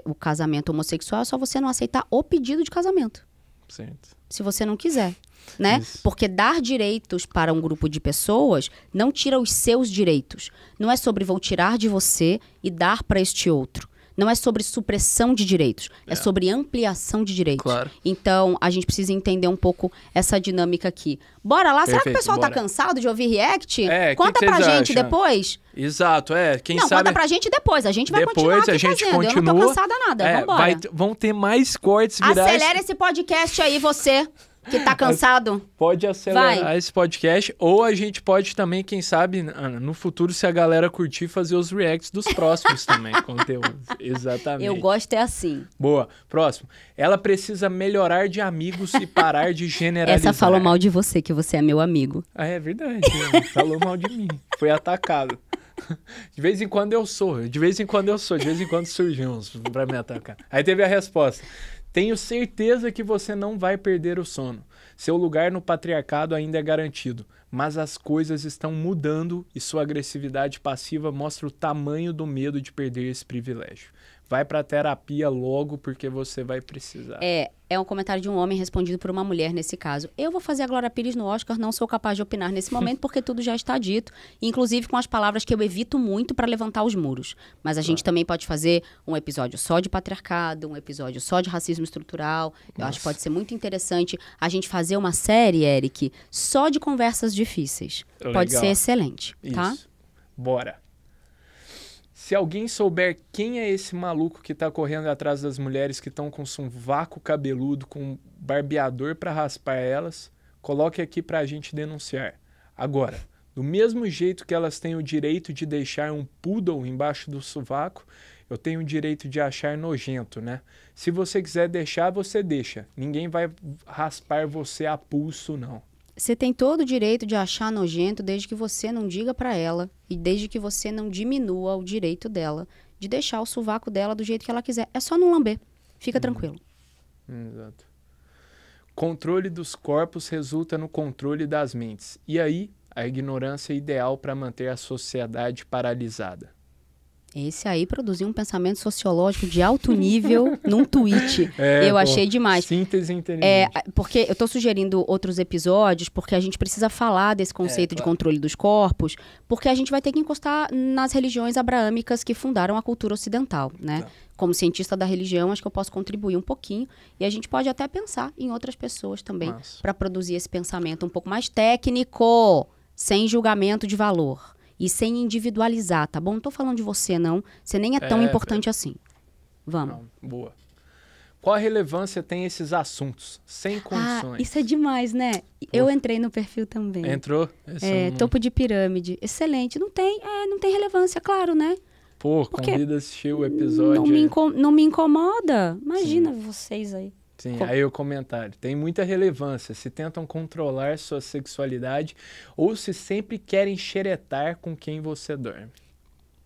O casamento homossexual é só você não aceitar o pedido de casamento. Certo. Se você não quiser, né? Isso. Porque dar direitos para um grupo de pessoas não tira os seus direitos. Não é sobre vou tirar de você e dar para este outro. Não é sobre supressão de direitos, é sobre ampliação de direitos. Claro. Então, a gente precisa entender um pouco essa dinâmica aqui. Bora lá? Perfeito. Será que o pessoal tá cansado de ouvir react? Conta pra gente depois. Exato, quem sabe... conta pra gente depois. A gente vai continuar aqui fazendo. Eu não tô cansada nada. Vambora. Vão ter mais cortes virais. Acelera esse podcast aí, você... que tá cansado. Pode acelerar esse podcast. Ou a gente pode também, quem sabe, Ana, no futuro, se a galera curtir, fazer os reacts dos próximos também. Conteúdos. Exatamente. Eu gosto assim. Boa. Próximo. Ela precisa melhorar de amigos e parar de generalizar. Essa falou mal de você, que você é meu amigo. É verdade. Falou mal de mim. Foi atacado. De vez em quando eu sou. De vez em quando surgem uns pra me atacar. Aí teve a resposta. Tenho certeza que você não vai perder o sono. Seu lugar no patriarcado ainda é garantido, mas as coisas estão mudando e sua agressividade passiva mostra o tamanho do medo de perder esse privilégio. Vai pra terapia logo porque você vai precisar. É um comentário de um homem respondido por uma mulher nesse caso. Eu vou fazer a Glória Pires no Oscar, não sou capaz de opinar nesse momento porque tudo já está dito, inclusive com as palavras que eu evito muito para levantar os muros. Mas a gente também pode fazer um episódio só de patriarcado, um episódio só de racismo estrutural. Eu acho que pode ser muito interessante a gente fazer uma série, Eric, só de conversas difíceis. Legal. Pode ser excelente, tá? Isso. Bora. Se alguém souber quem é esse maluco que tá correndo atrás das mulheres que estão com sovaco cabeludo, com barbeador para raspar elas, coloque aqui pra gente denunciar. Agora, do mesmo jeito que elas têm o direito de deixar um poodle embaixo do sovaco, eu tenho o direito de achar nojento, né? Se você quiser deixar, você deixa. Ninguém vai raspar você a pulso, não. Você tem todo o direito de achar nojento desde que você não diga pra ela e desde que você não diminua o direito dela de deixar o sovaco dela do jeito que ela quiser. É só não lamber. Fica tranquilo. Exato. Controle dos corpos resulta no controle das mentes. E aí, a ignorância é ideal para manter a sociedade paralisada. Esse aí produziu um pensamento sociológico de alto nível num tweet. Eu achei demais. Síntese inteligente. Porque eu tô sugerindo outros episódios, porque a gente precisa falar desse conceito de controle dos corpos, porque a gente vai ter que encostar nas religiões abraâmicas que fundaram a cultura ocidental, né? Tá. Como cientista da religião, acho que eu posso contribuir um pouquinho. E a gente pode até pensar em outras pessoas também para produzir esse pensamento um pouco mais técnico, sem julgamento de valor. E sem individualizar, tá bom? Não tô falando de você, não. Você nem é tão importante assim. Vamos. Não, boa. Qual a relevância tem esses assuntos? Sem condições. Isso é demais, né? Pô. Eu entrei no perfil também. Entrou? Topo de pirâmide. Excelente. Não tem relevância, claro, né? Pô, convida a assistir o episódio. Não me incomoda. Imagina vocês aí. Sim, aí o comentário. Tem muita relevância se tentam controlar sua sexualidade ou se sempre querem xeretar com quem você dorme.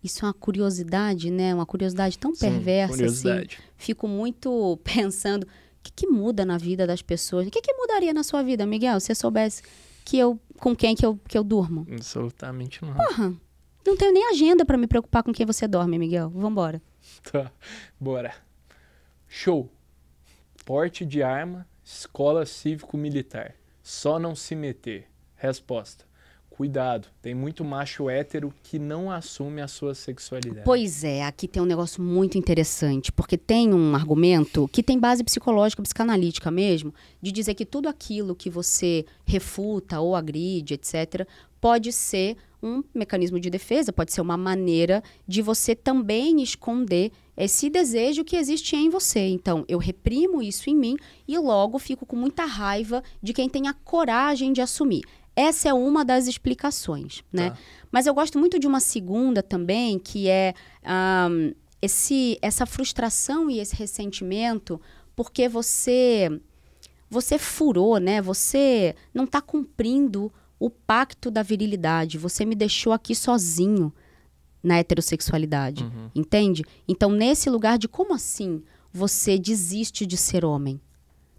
Isso é uma curiosidade, né? Uma curiosidade tão perversa, curiosidade. Assim. Fico muito pensando, o que muda na vida das pessoas? O que mudaria na sua vida, Miguel, se você soubesse com quem que eu durmo? Absolutamente não. Porra, não tenho nem agenda pra me preocupar com quem você dorme, Miguel. Vambora. Tá, bora. Show. Porte de arma, escola cívico-militar. Só não se meter. Resposta. Cuidado, tem muito macho hétero que não assume a sua sexualidade. Pois é, aqui tem um negócio muito interessante, porque tem um argumento que tem base psicológica, psicanalítica mesmo, de dizer que tudo aquilo que você refuta ou agride, etc., pode ser um mecanismo de defesa, pode ser uma maneira de você também esconder esse desejo que existe em você. Então, eu reprimo isso em mim e logo fico com muita raiva de quem tem a coragem de assumir. Essa é uma das explicações, né? Tá. Mas eu gosto muito de uma segunda também, que é essa frustração e esse ressentimento porque você furou, né? Você não está cumprindo o pacto da virilidade. Você me deixou aqui sozinho na heterossexualidade, entende? Então, nesse lugar de como assim você desiste de ser homem?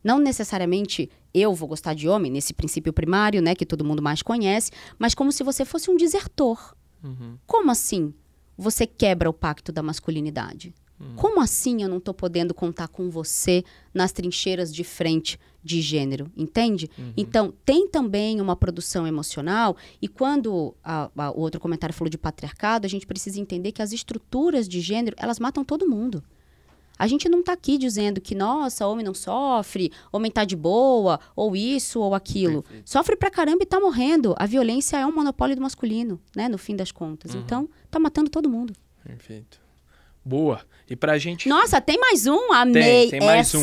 Não necessariamente eu vou gostar de homem, nesse princípio primário, né, que todo mundo mais conhece, mas como se você fosse um desertor. Como assim você quebra o pacto da masculinidade? Como assim eu não estou podendo contar com você nas trincheiras de frente de gênero, entende? Então, tem também uma produção emocional, e quando o outro comentário falou de patriarcado, a gente precisa entender que as estruturas de gênero, elas matam todo mundo. A gente não está aqui dizendo que, nossa, homem não sofre, homem tá de boa, ou isso, ou aquilo. Perfeito. Sofre pra caramba e tá morrendo. A violência é um monopólio do masculino, né, no fim das contas. Então, tá matando todo mundo. Perfeito. Boa. E pra gente... Nossa, tem mais um? Amei. Tem mais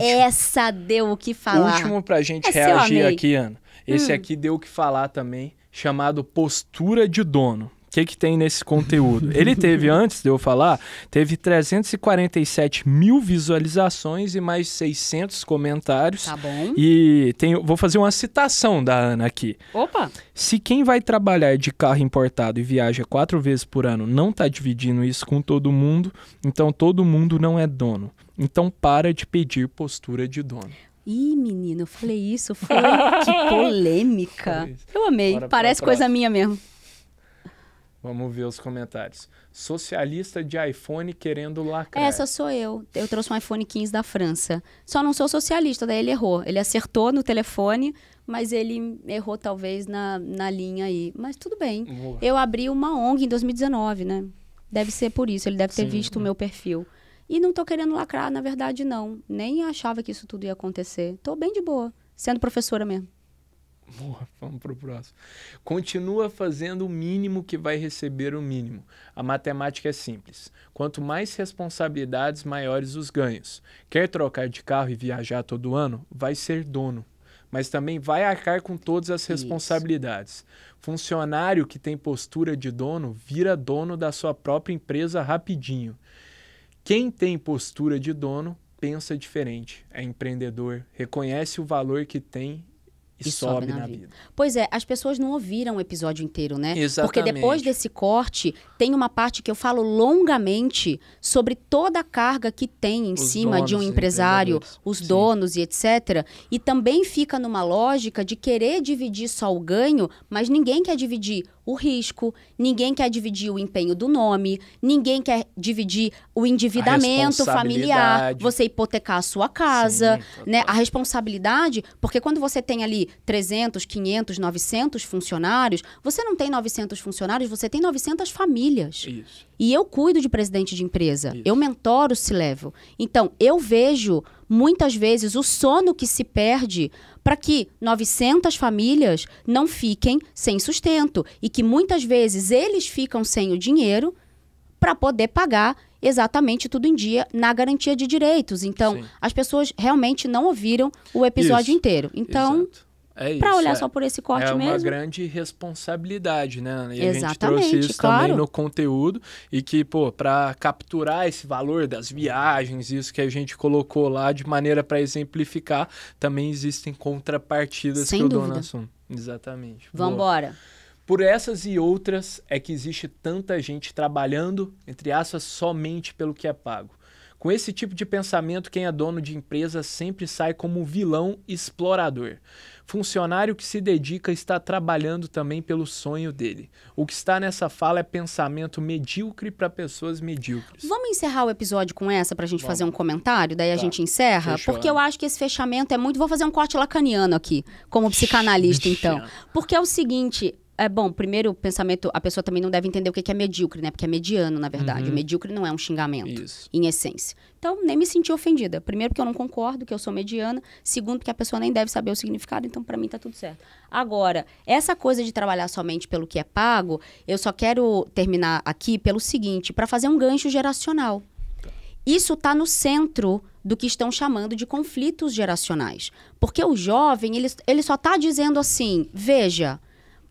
Essa deu o que falar. Último pra gente reagir aqui, Ana. Esse aqui deu o que falar também, chamado Postura de Dono. O que tem nesse conteúdo? Ele teve, antes de eu falar, teve 347 mil visualizações e mais 600 comentários. Tá bom. E vou fazer uma citação da Ana aqui. Opa! Se quem vai trabalhar de carro importado e viaja 4 vezes por ano não está dividindo isso com todo mundo, então todo mundo não é dono. Então para de pedir postura de dono. Ih, menino, eu falei isso. Foi que polêmica. Eu amei. Parece coisa minha mesmo. Vamos ver os comentários. Socialista de iPhone querendo lacrar. Essa sou eu. Eu trouxe um iPhone 15 da França. Só não sou socialista, daí ele errou. Ele acertou no telefone, mas ele errou talvez na linha aí. Mas tudo bem. Boa. Eu abri uma ONG em 2019, né? Deve ser por isso. Ele deve ter visto o meu perfil. E não tô querendo lacrar, na verdade, não. Nem achava que isso tudo ia acontecer. Tô bem de boa, sendo professora mesmo. Boa, vamos pro próximo. Continua fazendo o mínimo que vai receber o mínimo. A matemática é simples. Quanto mais responsabilidades, maiores os ganhos. Quer trocar de carro e viajar todo ano? Vai ser dono. Mas também vai arcar com todas as responsabilidades. Isso. Funcionário que tem postura de dono vira dono da sua própria empresa rapidinho. Quem tem postura de dono pensa diferente. É empreendedor, reconhece o valor que tem e sobe na vida. Pois é, as pessoas não ouviram o episódio inteiro, né? Exatamente. Porque depois desse corte, tem uma parte que eu falo longamente sobre toda a carga que tem em cima de um empresário, os donos e etc. E também fica numa lógica de querer dividir só o ganho, mas ninguém quer dividir o risco, ninguém quer dividir o empenho do nome, ninguém quer dividir o endividamento familiar, você hipotecar a sua casa, né? A responsabilidade, porque quando você tem ali 300, 500, 900 funcionários, você não tem 900 funcionários, você tem 900 famílias. Isso. E eu cuido de presidente de empresa, eu mentoro o C-Level. Então, eu vejo muitas vezes o sono que se perde para que 900 famílias não fiquem sem sustento e que muitas vezes eles ficam sem o dinheiro para poder pagar exatamente tudo em dia na garantia de direitos. Então, as pessoas realmente não ouviram o episódio inteiro. Então, para olhar só por esse corte mesmo. É uma grande responsabilidade, né? E a gente trouxe isso também no conteúdo e que, para capturar esse valor das viagens, isso que a gente colocou lá de maneira para exemplificar, também existem contrapartidas que eu dou no assunto. Exatamente. Vamos embora. Por essas e outras é que existe tanta gente trabalhando, entre aspas, somente pelo que é pago. Com esse tipo de pensamento, quem é dono de empresa sempre sai como vilão explorador. Funcionário que se dedica está trabalhando também pelo sonho dele. O que está nessa fala é pensamento medíocre para pessoas medíocres. Vamos encerrar o episódio com essa para a gente fazer um comentário? Daí a gente encerra? Fechou, porque eu acho que esse fechamento é muito... Vou fazer um corte lacaniano aqui, como psicanalista, então. Porque é o seguinte... Bom, primeiro pensamento, a pessoa também não deve entender o que é medíocre, né? Porque é mediano, na verdade. O medíocre não é um xingamento, em essência. Então, nem me senti ofendida. Primeiro, porque eu não concordo que eu sou mediana. Segundo, porque a pessoa nem deve saber o significado. Então, pra mim, tá tudo certo. Agora, essa coisa de trabalhar somente pelo que é pago, eu só quero terminar aqui pelo seguinte, para fazer um gancho geracional. Isso tá no centro do que estão chamando de conflitos geracionais. Porque o jovem, ele só tá dizendo assim, veja...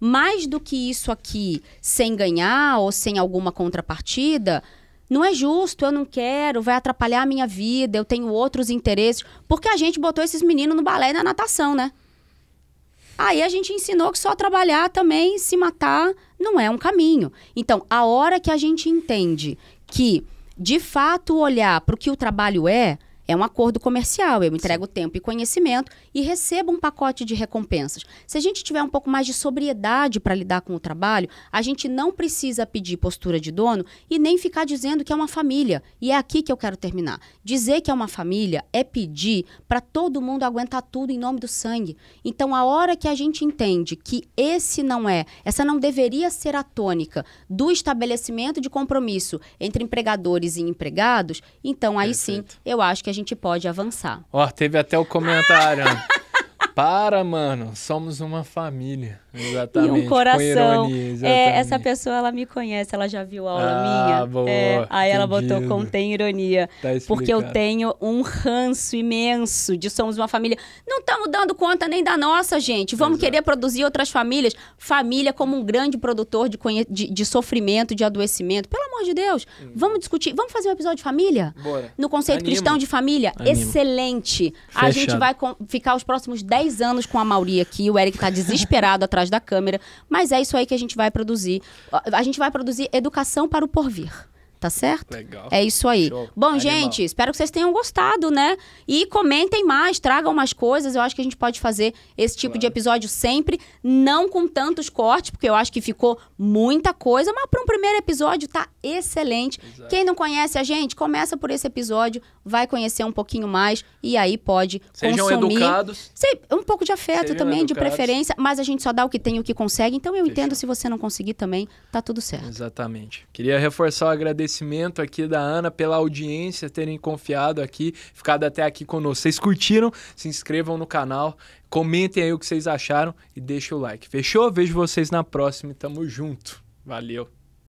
Mais do que isso aqui, sem ganhar ou sem alguma contrapartida, não é justo, eu não quero, vai atrapalhar a minha vida, eu tenho outros interesses. Porque a gente botou esses meninos no balé e na natação, né? Aí a gente ensinou que só trabalhar também, se matar, não é um caminho. Então, a hora que a gente entende que, de fato, olhar para o que o trabalho é É um acordo comercial, eu entrego tempo e conhecimento e recebo um pacote de recompensas. Se a gente tiver um pouco mais de sobriedade para lidar com o trabalho, a gente não precisa pedir postura de dono e nem ficar dizendo que é uma família. E é aqui que eu quero terminar. Dizer que é uma família é pedir para todo mundo aguentar tudo em nome do sangue. Então, a hora que a gente entende que essa não deveria ser a tônica do estabelecimento de compromisso entre empregadores e empregados, então aí Perfeito. sim, eu acho que a gente pode avançar. Ó, teve até o comentário. Para, mano, somos uma família. Exatamente. E um coração. Com ironia, exatamente. Essa pessoa, ela me conhece, ela já viu aula minha. Boa, aí ela entendido. botou contém ironia. Tá porque eu explicado. tenho um ranço imenso de somos uma família. Não estamos dando conta nem da nossa, gente. Vamos querer produzir outras famílias. Família como um grande produtor de sofrimento, de adoecimento. Pelo amor de Deus, vamos discutir. Vamos fazer um episódio de família? Bora. No conceito Animo. cristão de família? Animo. Excelente. A Fechado. gente vai ficar os próximos 10 anos com a Mauri aqui. O Eric tá desesperado atrás da câmera. Mas é isso aí que a gente vai produzir. A gente vai produzir educação para o porvir. Tá certo? Legal. É isso aí. Show. Bom, Animal. gente, espero que vocês tenham gostado, né? E comentem mais, tragam mais coisas. Eu acho que a gente pode fazer esse tipo de episódio sempre, não com tantos cortes, porque eu acho que ficou muita coisa, mas para um primeiro episódio tá excelente. Exato. Quem não conhece a gente, começa por esse episódio, vai conhecer um pouquinho mais e aí pode Sejam consumir. educados. Um pouco de afeto Sejam também, de educados. preferência, mas a gente só dá o que tem e o que consegue, então eu entendo Fechou. se você não conseguir também, tá tudo certo. Exatamente. Queria reforçar o agradecimento aqui da Ana pela audiência, terem confiado aqui, ficado até aqui conosco. Vocês curtiram? Se inscrevam no canal, comentem aí o que vocês acharam e deixem o like. Fechou? Vejo vocês na próxima e tamo junto. Valeu!